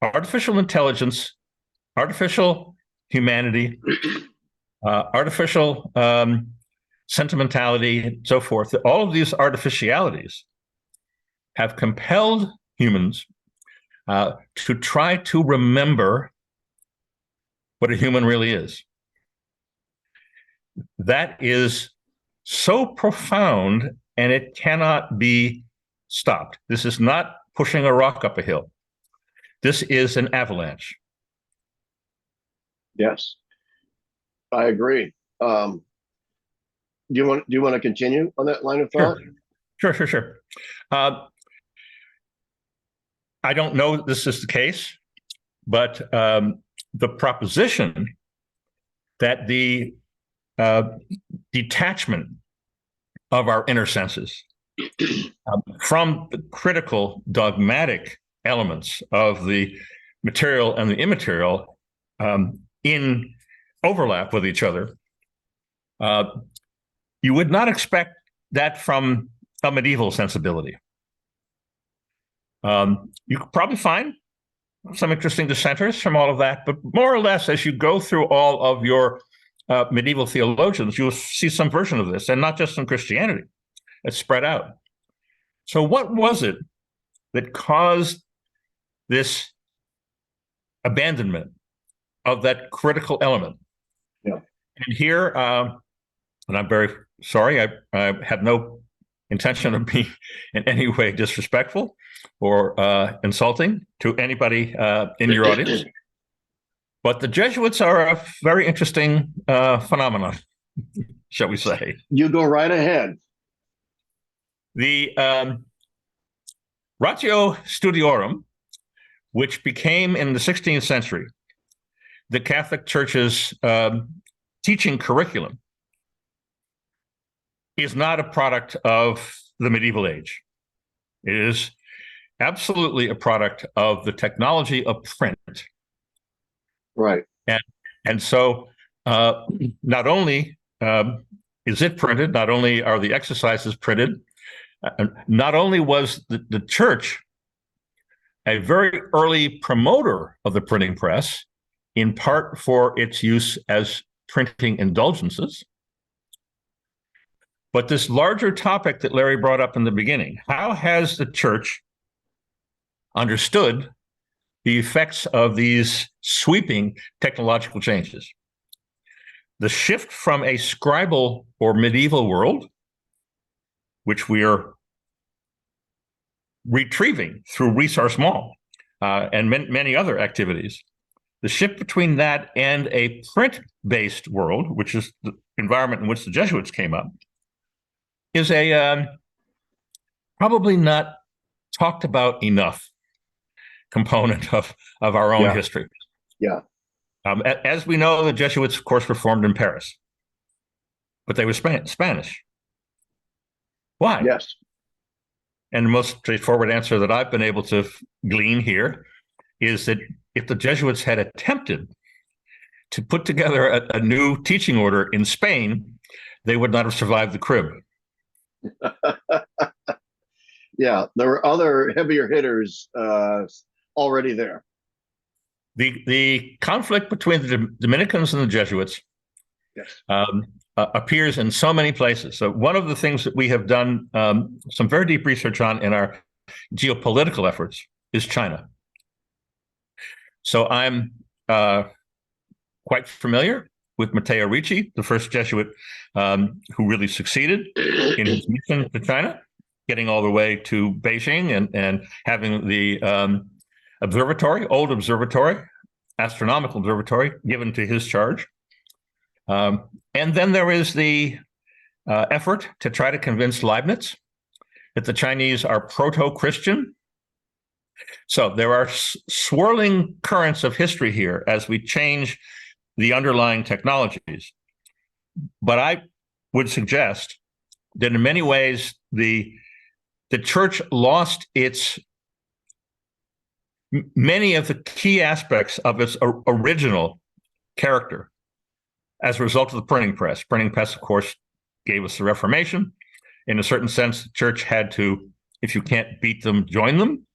Artificial intelligence, artificial humanity, artificial sentimentality, and so forth, all of these artificialities have compelled humans to try to remember what a human really is. That is so profound, and it cannot be stopped. This is not pushing a rock up a hill. This is an avalanche. Yes, I agree. Do you want to continue on that line of thought? Sure. I don't know this is the case, but the proposition that the detachment of our inner senses from the critical dogmatic elements of the material and the immaterial in overlap with each other, you would not expect that from a medieval sensibility. You could probably find some interesting dissenters from all of that, but more or less, as you go through all of your medieval theologians, you'll see some version of this, and not just in Christianity. It's spread out. So what was it that caused this abandonment of that critical element? Yeah. And here, and I'm very sorry, I have no intention of being in any way disrespectful or insulting to anybody in your audience. But the Jesuits are a very interesting phenomenon, shall we say. You go right ahead. The Ratio Studiorum, which became in the 16th century the Catholic Church's teaching curriculum, is not a product of the medieval age. It is absolutely a product of the technology of print. Right. And so not only is it printed, not only are the exercises printed, not only was the church a very early promoter of the printing press, in part for its use as printing indulgences, but this larger topic that Larry brought up in the beginning, how has the church understood the effects of these sweeping technological changes? the shift from a scribal or medieval world, which we are retrieving through Resource Mall and many other activities, the shift between that and a print-based world, which is the environment in which the Jesuits came up, is a probably not talked about enough component of our own history. Yeah. As we know, the Jesuits, of course, were formed in Paris, but they were Spanish. Why? Yes. And the most straightforward answer that I've been able to glean here is that if the Jesuits had attempted to put together a new teaching order in Spain, they would not have survived the crib. Yeah, there were other heavier hitters already there. The conflict between the Dominicans and the Jesuits appears in so many places. So one of the things that we have done some very deep research on in our geopolitical efforts is China. So I'm quite familiar with Matteo Ricci, the first Jesuit who really succeeded in his mission to China, getting all the way to Beijing and having the old observatory, astronomical observatory, given to his charge. And then there is the effort to try to convince Leibniz that the Chinese are proto-Christian. So there are swirling currents of history here as we change the underlying technologies. But I would suggest that in many ways, the church lost many of the key aspects of its original character as a result of the printing press. Printing press, of course, gave us the Reformation. In a certain sense, the church had to, if you can't beat them, join them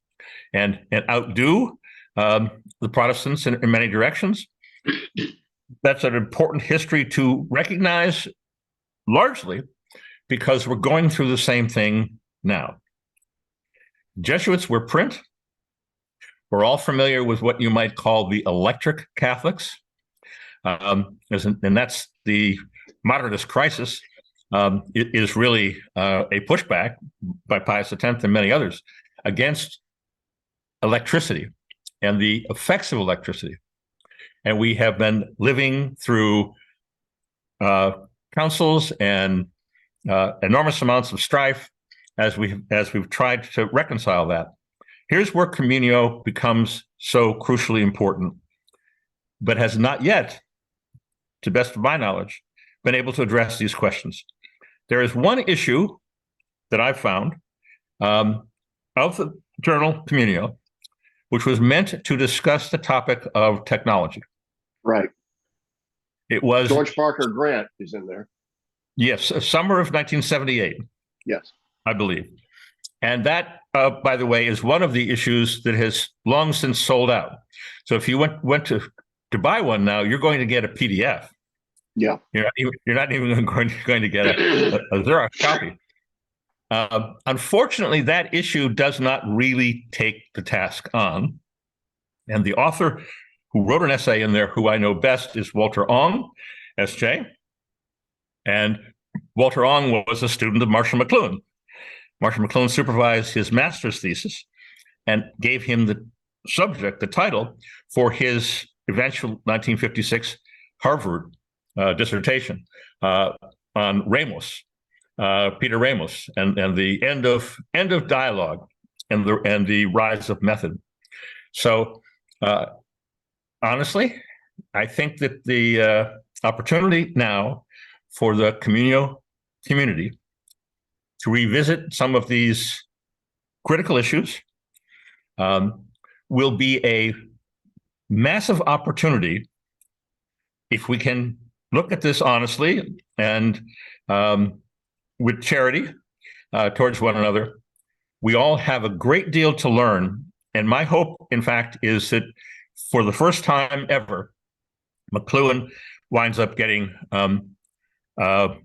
and outdo the Protestants in many directions. That's an important history to recognize, largely because we're going through the same thing now. Jesuits were print. We're all familiar with what you might call the electric Catholics. And that's the modernist crisis. It is really a pushback by Pius X and many others against electricity and the effects of electricity. And we have been living through councils and enormous amounts of strife as we've tried to reconcile that. Here's where communio becomes so crucially important, but has not yet, to best of my knowledge, been able to address these questions. There is one issue that I've found of the journal Communio, which was meant to discuss the topic of technology. Right. It was George Parker Grant is in there. Yes, summer of 1978. Yes, I believe. And that, by the way, is one of the issues that has long since sold out. So if you went to buy one now, you're going to get a PDF. Yeah. You're not even going to get a Xerox copy. Unfortunately, that issue does not really take the task on. And the author who wrote an essay in there, who I know best, is Walter Ong, S.J. And Walter Ong was a student of Marshall McLuhan. Marshall McLuhan supervised his master's thesis and gave him the subject, the title, for his eventual 1956 Harvard dissertation on Ramos, Peter Ramos, and the end of dialogue and the rise of method. So, honestly, I think that the opportunity now for the Communio community to revisit some of these critical issues will be a massive opportunity if we can look at this honestly and with charity towards one another. We all have a great deal to learn. And my hope, in fact, is that for the first time ever, McLuhan winds up getting,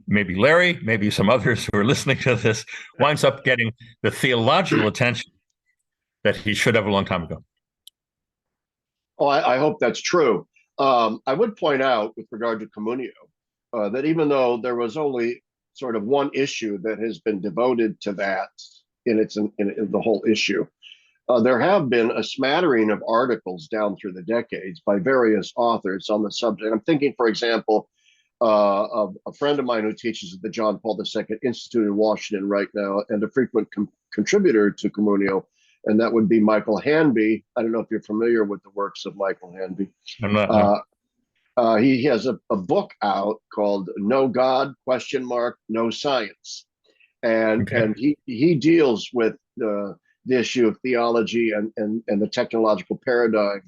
maybe Larry, maybe some others who are listening to this, winds up getting the theological attention that he should have a long time ago. Oh, I hope that's true. I would point out with regard to Communio that even though there was only sort of one issue that has been devoted to that in the whole issue, there have been a smattering of articles down through the decades by various authors on the subject. I'm thinking, for example, of a friend of mine who teaches at the John Paul II Institute in Washington right now, and a frequent contributor to Communio, and that would be Michael Hanby. I don't know if you're familiar with the works of Michael Hanby. I'm not. No. He has a book out called "No God? No Science," and Okay. and he deals with the issue of theology and the technological paradigm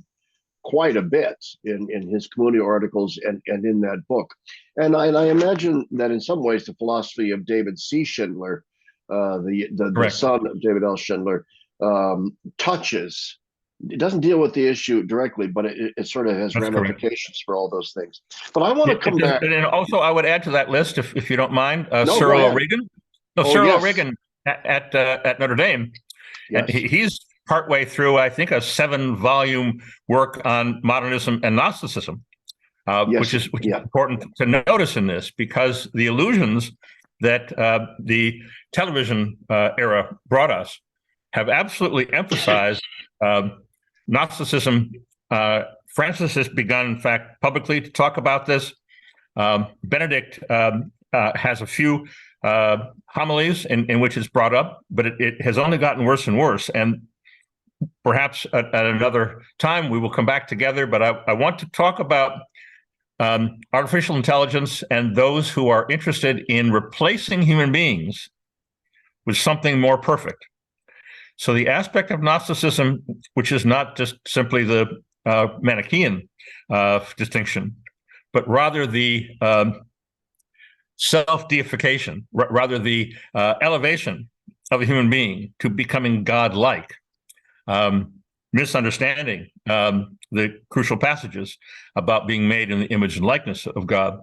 quite a bit in his Communio articles and in that book. And I imagine that in some ways the philosophy of David C. Schindler, the son of David L. Schindler, touches. It doesn't deal with the issue directly, but it sort of has ramifications for all those things. But I want to come back. And also, I would add to that list, if you don't mind, No, Cyril O'Regan. No, Cyril yes. O'Regan at Notre Dame. Yes. And he's partway through, I think, a 7-volume work on modernism and Gnosticism, which is important to notice in this, because the illusions that the television era brought us have absolutely emphasized Gnosticism. Francis has begun, in fact, publicly to talk about this. Benedict has a few homilies in which it's brought up, but it has only gotten worse and worse. And perhaps at another time we will come back together. But I want to talk about artificial intelligence and those who are interested in replacing human beings with something more perfect. So the aspect of Gnosticism, which is not just simply the Manichaean distinction, but rather the self-deification, rather the elevation of a human being to becoming God-like, misunderstanding the crucial passages about being made in the image and likeness of God.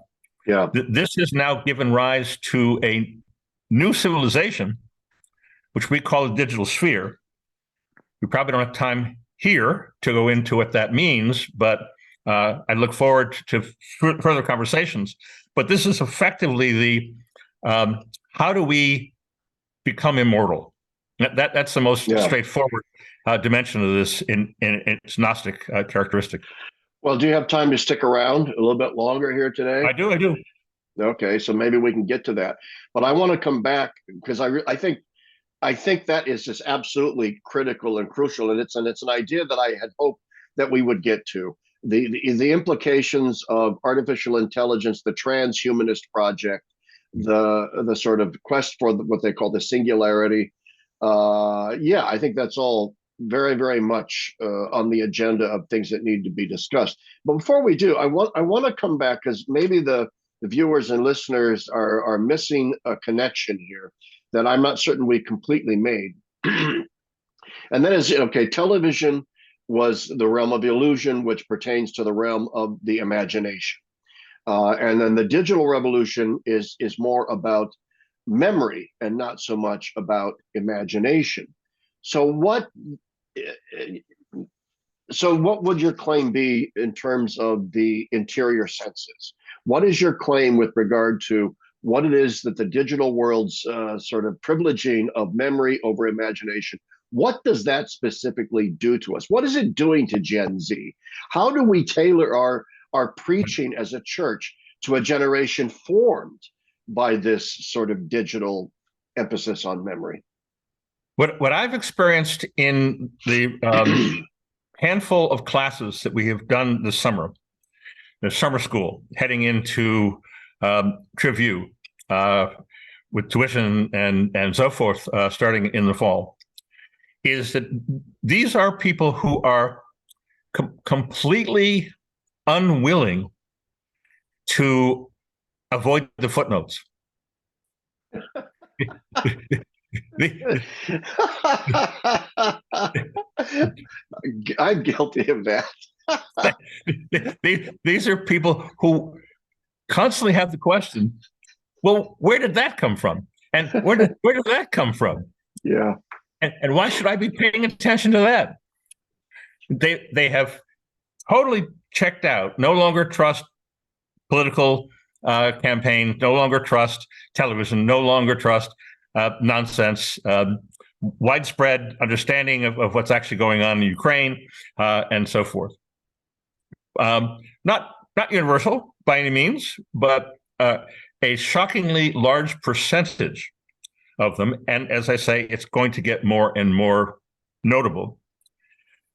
Yeah. This has now given rise to a new civilization, which we call the digital sphere. We probably don't have time here to go into what that means, but I look forward to further conversations. But this is effectively the how do we become immortal? That's the most straightforward dimension of this in its Gnostic characteristic. Well, do you have time to stick around a little bit longer here today? I do. Okay, so maybe we can get to that. But I want to come back because I think that is just absolutely critical and crucial, and it's an idea that I had hoped that we would get to. The implications of artificial intelligence, the transhumanist project, the sort of quest for what they call the singularity. I think that's all very, very much on the agenda of things that need to be discussed. But before we do, I want to come back because maybe the viewers and listeners are missing a connection here that I'm not certain we completely made. And that is, okay, television was the realm of illusion, which pertains to the realm of the imagination. And then the digital revolution is more about memory and not so much about imagination. So what would your claim be in terms of the interior senses? What is your claim with regard to what it is that the digital world's sort of privileging of memory over imagination, what does that specifically do to us? What is it doing to Gen Z? How do we tailor our preaching as a church to a generation formed by this sort of digital emphasis on memory? What I've experienced in the handful of classes that we have done this summer, the summer school, heading into Triview with tuition and so forth, starting in the fall, is that these are people who are completely unwilling to avoid the footnotes. I'm guilty of that. These are people who constantly have the question, well, where did that come from? And where did that come from? Yeah. And why should I be paying attention to that? They have totally checked out, no longer trust political campaign, no longer trust television, no longer trust nonsense, widespread understanding of what's actually going on in Ukraine, and so forth. Not universal by any means, but a shockingly large percentage of them. And as I say, it's going to get more and more notable.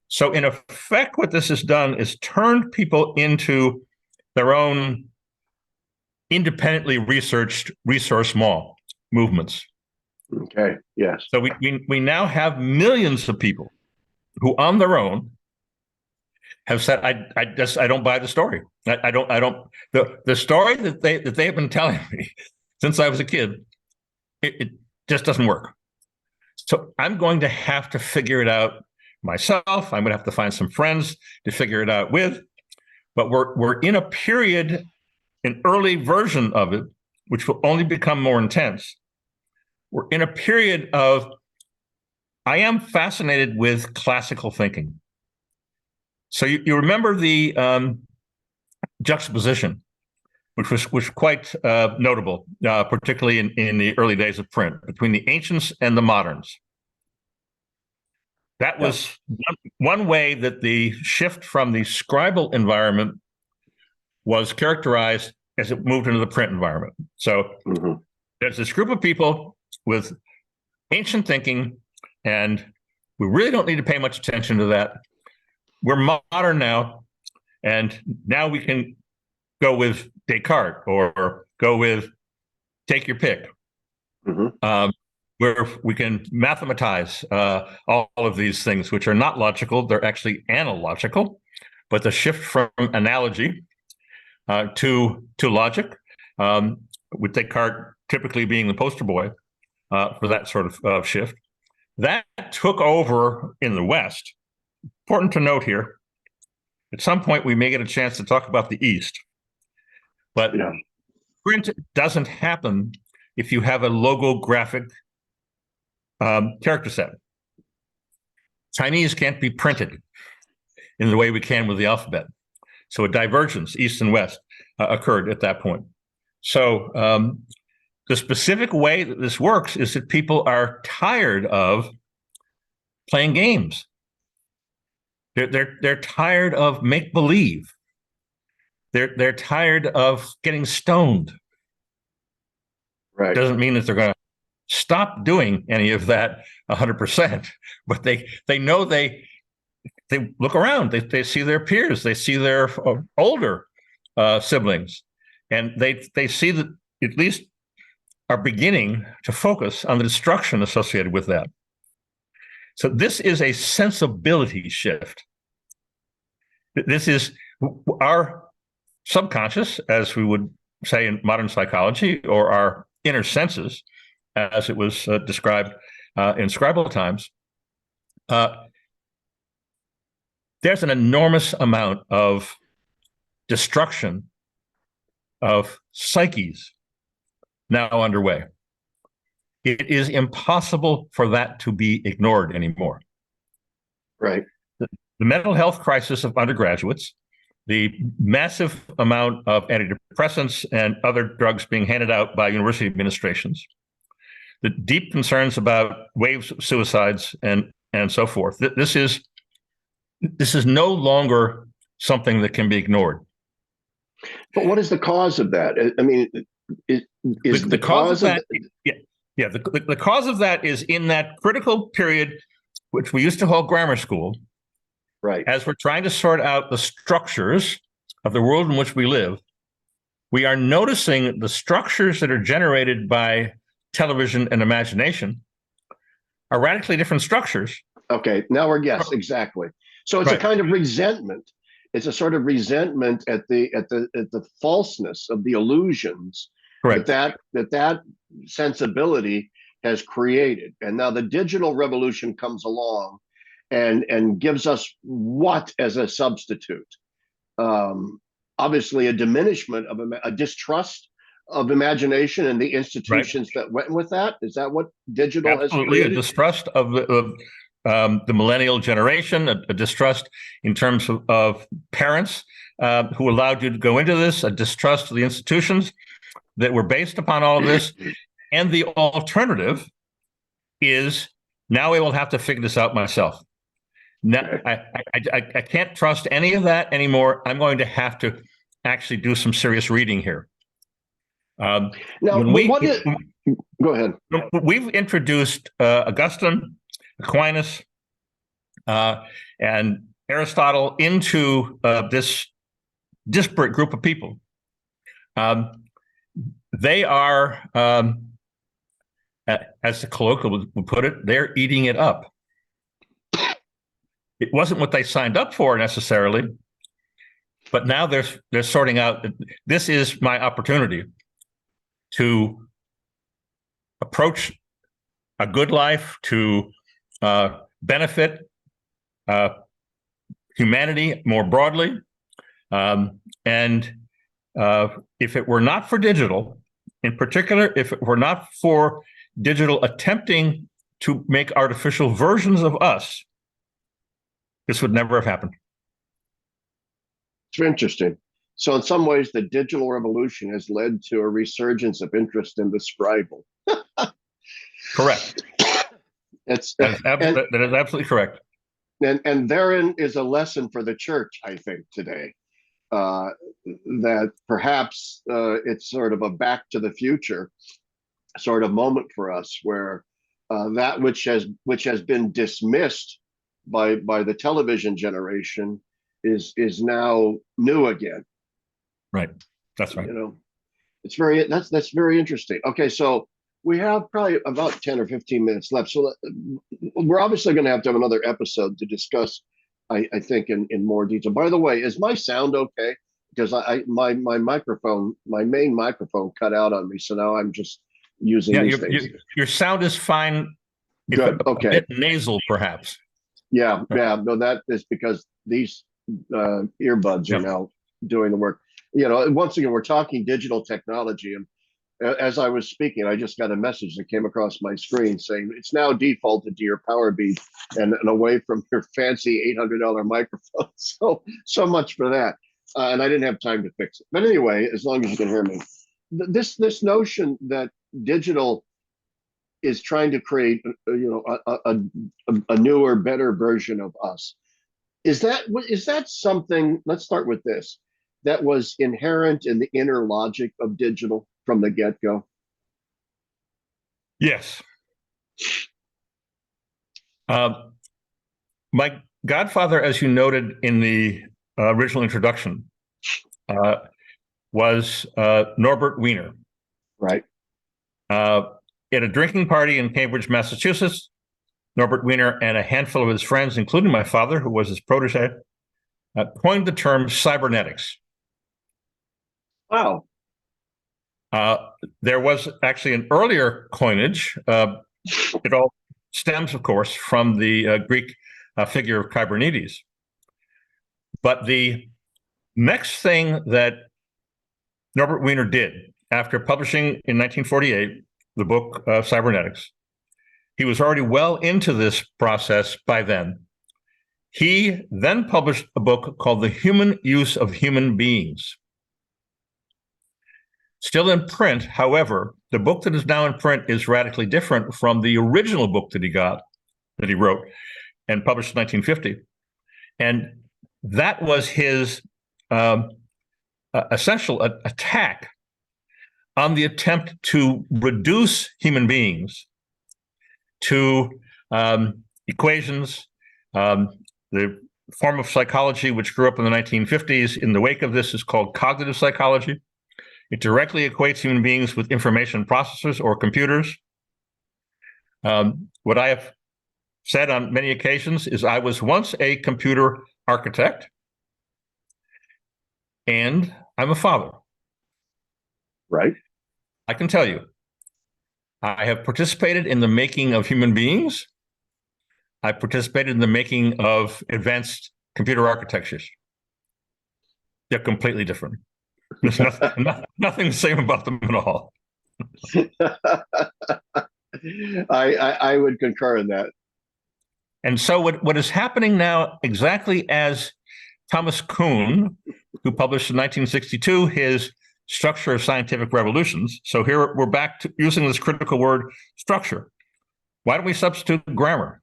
So in effect, what this has done is turned people into their own independently researched resource mall movements. Okay. Yes. So we now have millions of people who on their own have said, I don't buy the story. I don't the story that they have been telling me since I was a kid, it just doesn't work. So I'm going to have to figure it out myself. I'm going to have to find some friends to figure it out with. But we're in a period, an early version of it, which will only become more intense. We're in a period of, I am fascinated with classical thinking. So you remember the juxtaposition, which was quite notable, particularly in the early days of print, between the ancients and the moderns. That was one way that the shift from the scribal environment was characterized as it moved into the print environment. So there's this group of people with ancient thinking, and we really don't need to pay much attention to that. We're modern now, and now we can go with Descartes or go with take your pick. Where we can mathematize all of these things, which are not logical, they're actually analogical, but the shift from analogy to logic, with Descartes typically being the poster boy for that sort of shift, that took over in the West. Important to note here, at some point we may get a chance to talk about the East, but print doesn't happen if you have a logographic character set. Chinese can't be printed in the way we can with the alphabet. So a divergence, East and West, occurred at that point. So the specific way that this works is that people are tired of playing games. They're tired of make-believe. They're tired of getting stoned. Right. Doesn't mean that they're going to stop doing any of that 100%, but they know they look around, they see their peers, they see their older siblings, and they see that at least are beginning to focus on the destruction associated with that. So this is a sensibility shift. This is our subconscious, as we would say in modern psychology, or our inner senses, as it was described in scribal times. There's an enormous amount of destruction of psyches now underway. It is impossible for that to be ignored anymore. Right. The mental health crisis of undergraduates, the massive amount of antidepressants and other drugs being handed out by university administrations, the deep concerns about waves of suicides and so forth. This is no longer something that can be ignored. But what is the cause of that? I mean, is the cause of that? The cause of that is in that critical period, which we used to call grammar school. Right. As we're trying to sort out the structures of the world in which we live, we are noticing the structures that are generated by television and imagination are radically different structures. Okay, now exactly. So it's a kind of resentment. It's a sort of resentment at the falseness of the illusions that sensibility has created. And now the digital revolution comes along and gives us what as a substitute? Obviously, a diminishment of a distrust of imagination and the institutions that went with that. Is that what digital has created? A distrust of the millennial generation, a distrust in terms of parents who allowed you to go into this, a distrust of the institutions that were based upon all of this. And the alternative is now I will have to figure this out myself. Now, I can't trust any of that anymore. I'm going to have to actually do some serious reading here. Now, go ahead. We've introduced Augustine, Aquinas, and Aristotle into this disparate group of people. They are, as the colloquial would put it, they're eating it up. It wasn't what they signed up for necessarily, but now they're sorting out. This is my opportunity to approach a good life, to benefit humanity more broadly. And if it were not for digital, in particular, if it were not for digital attempting to make artificial versions of us, this would never have happened. It's interesting. So in some ways, the digital revolution has led to a resurgence of interest in the scribal. Correct. That is absolutely correct. And therein is a lesson for the church, I think, today. That perhaps it's sort of a back to the future sort of moment for us, where that which has been dismissed by the television generation is now new again. Right. That's right. You know, that's very interesting. Okay, so we have probably about 10 or 15 minutes left. So we're obviously going to have another episode to discuss, I think, in more detail. By the way, is my sound okay? Because my microphone, my main microphone cut out on me. So now I'm just using these things. Your sound is fine. Good. Okay. A bit nasal, perhaps. Yeah. No, that is because these earbuds are now doing the work. You know, once again, we're talking digital technology. And as I was speaking, I just got a message that came across my screen saying it's now defaulted to your power beat and away from your fancy $800 microphone. So much for that. And I didn't have time to fix it. But anyway, as long as you can hear me, this notion that digital is trying to create, a newer, better version of us. Is that something? Let's start with this. That was inherent in the inner logic of digital from the get-go? Yes. My godfather, as you noted in the original introduction, was Norbert Wiener. Right. At a drinking party in Cambridge, Massachusetts, Norbert Wiener and a handful of his friends, including my father, who was his protege, coined the term cybernetics. Wow. There was actually an earlier coinage. It all stems, of course, from the Greek figure of Kybernetes. But the next thing that Norbert Wiener did after publishing in 1948 the book Cybernetics, he was already well into this process by then. He then published a book called The Human Use of Human Beings. Still in print, however, the book that is now in print is radically different from the original book that he wrote and published in 1950. And that was his essential attack on the attempt to reduce human beings to equations. The form of psychology which grew up in the 1950s in the wake of this is called cognitive psychology. It directly equates human beings with information processors or computers. What I have said on many occasions is I was once a computer architect, and I'm a father. Right. I can tell you, I have participated in the making of human beings. I participated in the making of advanced computer architectures. They're completely different. There's nothing the same about them at all. I would concur in that. And so what is happening now, exactly as Thomas Kuhn, who published in 1962 his Structure of Scientific Revolutions. So here we're back to using this critical word structure. Why don't we substitute grammar?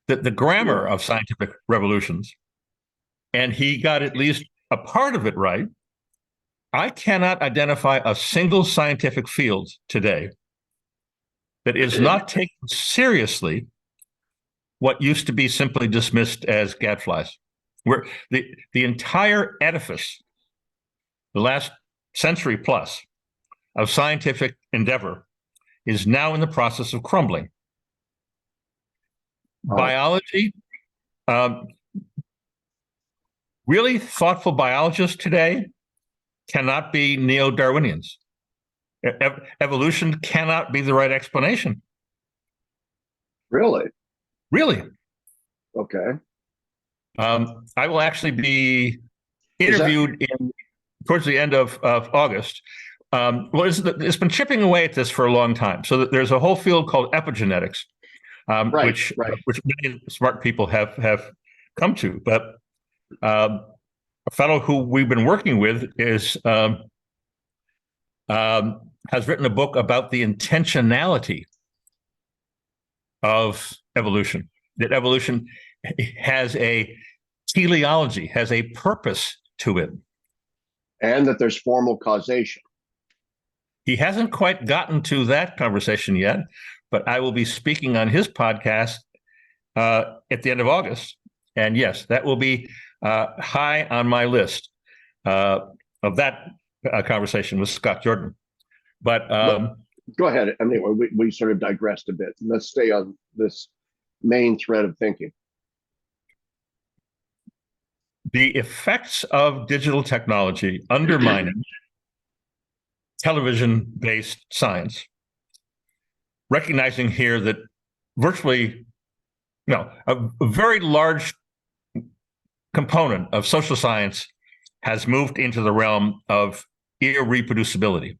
The grammar of scientific revolutions. And he got at least a part of it right. I cannot identify a single scientific field today that is not taken seriously what used to be simply dismissed as gadflies. Where the entire edifice, the last century plus of scientific endeavor, is now in the process of crumbling. Biology, really thoughtful biologists today cannot be neo-Darwinians. Evolution cannot be the right explanation. Really? Really. Okay. I will actually be interviewed towards the end of August. Well, it's been chipping away at this for a long time. So there's a whole field called epigenetics, which many smart people have come to. But a fellow who we've been working with has written a book about the intentionality of evolution. That evolution has a teleology, has a purpose to it. And that there's formal causation. He hasn't quite gotten to that conversation yet, but I will be speaking on his podcast at the end of August. And yes, that will be high on my list of that conversation with Scott Jordan. But go ahead. Anyway, we sort of digressed a bit. Let's stay on this main thread of thinking. The effects of digital technology undermining television-based science, recognizing here that a very large component of social science has moved into the realm of irreproducibility.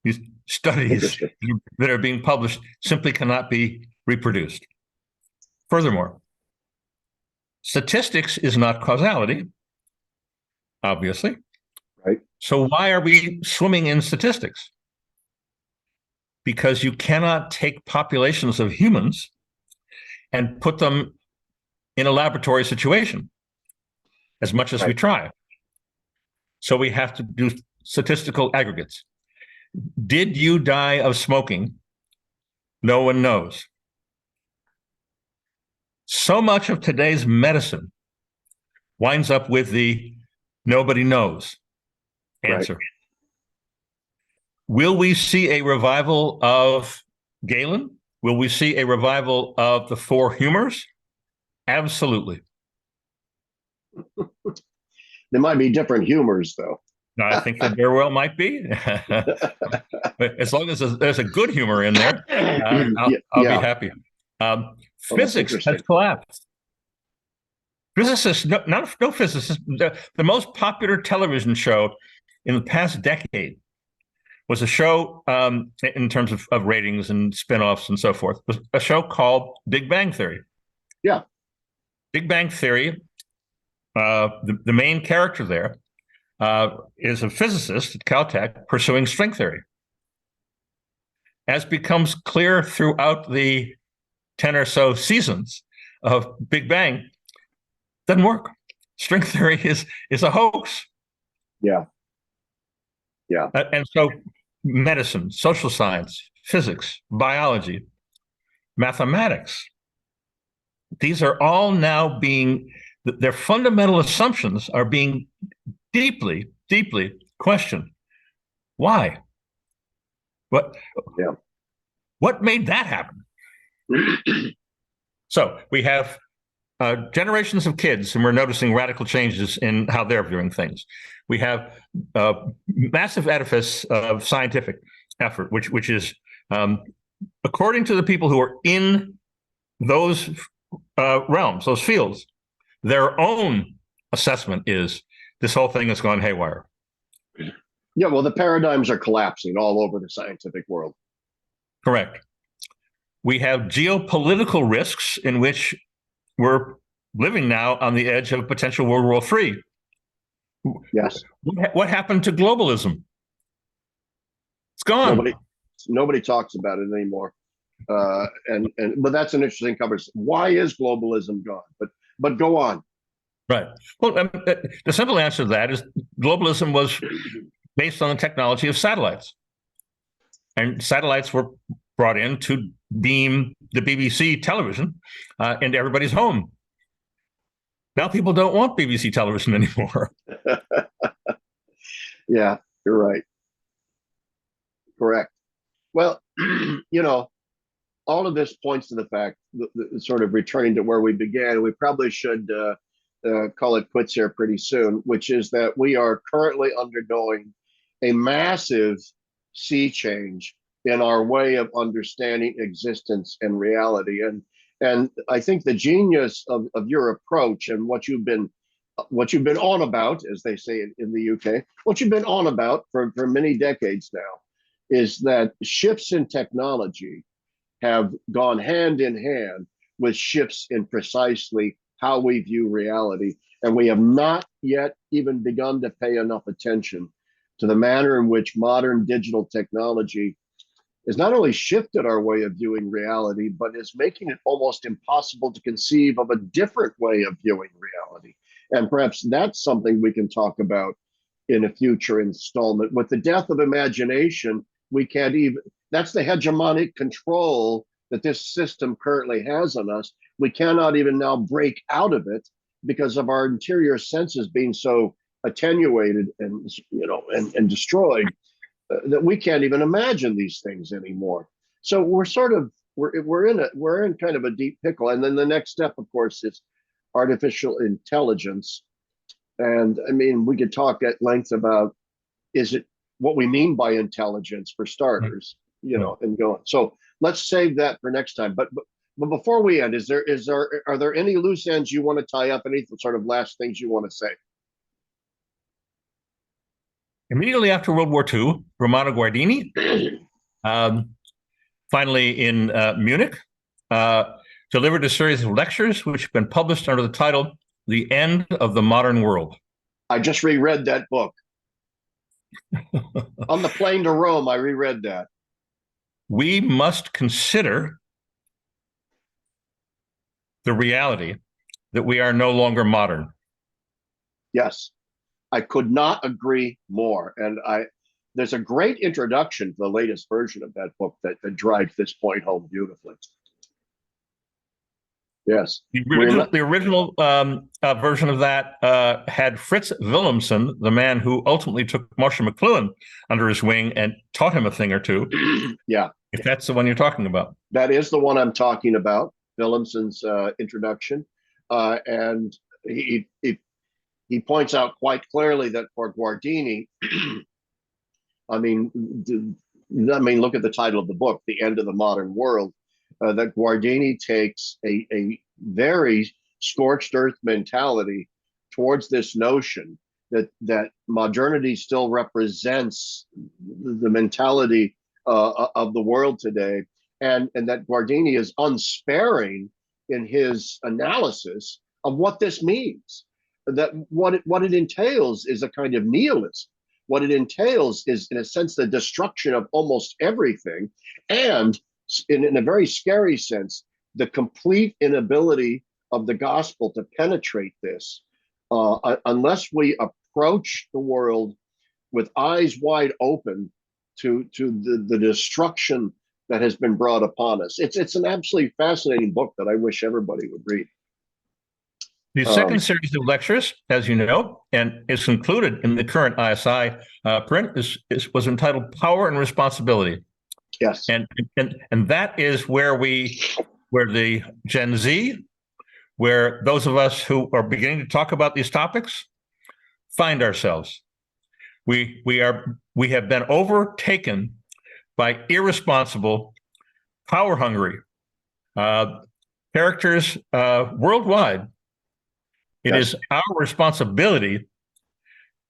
These studies that are being published simply cannot be reproduced. Furthermore, statistics is not causality, obviously. Right. So why are we swimming in statistics? Because you cannot take populations of humans and put them in a laboratory situation as much as we try. So we have to do statistical aggregates. Did you die of smoking? No one knows. So much of today's medicine winds up with the nobody knows answer. Right. Will we see a revival of Galen? Will we see a revival of the four humors? Absolutely. There might be different humors, though. I think that very well might be. But as long as there's a good humor in there, I'll be happy. Physics has collapsed. Physicists, no physicists. The most popular television show in the past decade was a show, in terms of ratings and spinoffs and so forth, was a show called Big Bang Theory. Yeah. Big Bang Theory, the main character there is a physicist at Caltech pursuing string theory. As becomes clear throughout the 10 or so seasons of Big Bang, doesn't work. String theory is a hoax. Yeah. Yeah. And so medicine, social science, physics, biology, mathematics, these are all now their fundamental assumptions are being deeply, deeply questioned. Why? What made that happen? So we have generations of kids, and we're noticing radical changes in how they're viewing things. We have a massive edifice of scientific effort, which is, according to the people who are in those realms, those fields, their own assessment is this whole thing has gone haywire. Yeah, well, the paradigms are collapsing all over the scientific world. Correct. We have geopolitical risks in which we're living now on the edge of potential World War III. Yes. What happened to globalism? It's gone. Nobody talks about it anymore. But that's an interesting conversation. Why is globalism gone? But go on. Right. Well, the simple answer to that is globalism was based on the technology of satellites. And satellites were brought in to beam the BBC television into everybody's home. Now people don't want BBC television anymore. Yeah, you're right. Correct. Well, all of this points to the fact, sort of returning to where we began, we probably should call it quits here pretty soon, which is that we are currently undergoing a massive sea change in our way of understanding existence and reality. And I think the genius of your approach and what you've been on about, as they say in the UK, what you've been on about for many decades now, is that shifts in technology have gone hand in hand with shifts in precisely how we view reality. And we have not yet even begun to pay enough attention to the manner in which modern digital technology has not only shifted our way of viewing reality, but is making it almost impossible to conceive of a different way of viewing reality. And perhaps that's something we can talk about in a future installment. With the death of imagination, we can't even, that's the hegemonic control that this system currently has on us. We cannot even now break out of it because of our interior senses being so attenuated and destroyed that we can't even imagine these things anymore. So we're in kind of a deep pickle. And then the next step, of course, is artificial intelligence. And I mean, we could talk at length about, is it what we mean by intelligence for starters, and go on. So let's save that for next time. But before we end, are there any loose ends you want to tie up? Any sort of last things you want to say? Immediately after World War II, Romano Guardini, finally in Munich, delivered a series of lectures which have been published under the title, The End of the Modern World. I just reread that book. On the plane to Rome, I reread that. We must consider the reality that we are no longer modern. Yes, I could not agree more. And there's a great introduction to the latest version of that book that drives this point home beautifully. Yes. The original version of that had Fritz Willemsen, the man who ultimately took Marshall McLuhan under his wing and taught him a thing or two. Yeah. If that's the one you're talking about. That is the one I'm talking about, Willemsen's introduction. And he points out quite clearly that for Guardini, I mean, look at the title of the book, The End of the Modern World. That Guardini takes a very scorched earth mentality towards this notion that modernity still represents the mentality of the world today, and that Guardini is unsparing in his analysis of what this means. That what it entails is a kind of nihilism. What it entails is, in a sense, the destruction of almost everything, and in a very scary sense, the complete inability of the gospel to penetrate this unless we approach the world with eyes wide open to the destruction that has been brought upon us. It's an absolutely fascinating book that I wish everybody would read. The second series of lectures, as you know, and is included in the current ISI print, was entitled Power and Responsibility. Yes. And that is where the Gen Z, where those of us who are beginning to talk about these topics find ourselves. We have been overtaken by irresponsible, power-hungry characters worldwide. It is our responsibility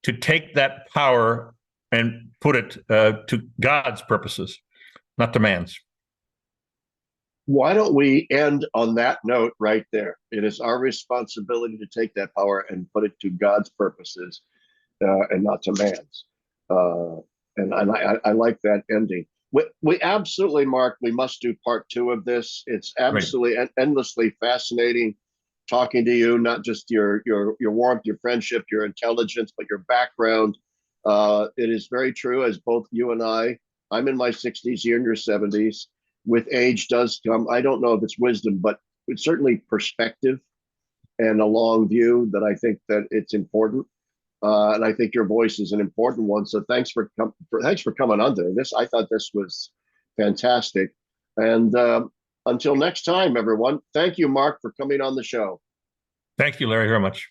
to take that power and put it to God's purposes, not to man's. Why don't we end on that note right there? It is our responsibility to take that power and put it to God's purposes and not to man's. And I like that ending. We absolutely, Mark, we must do part two of this. It's absolutely endlessly fascinating talking to you, not just your warmth, your friendship, your intelligence, but your background. It is very true, as both you and I'm in my 60s, you're in your 70s. With age does come, I don't know if it's wisdom, but it's certainly perspective and a long view that I think that it's important. And I think your voice is an important one. So thanks for coming on to this. I thought this was fantastic. And until next time, everyone, thank you, Mark, for coming on the show. Thank you, Larry, very much.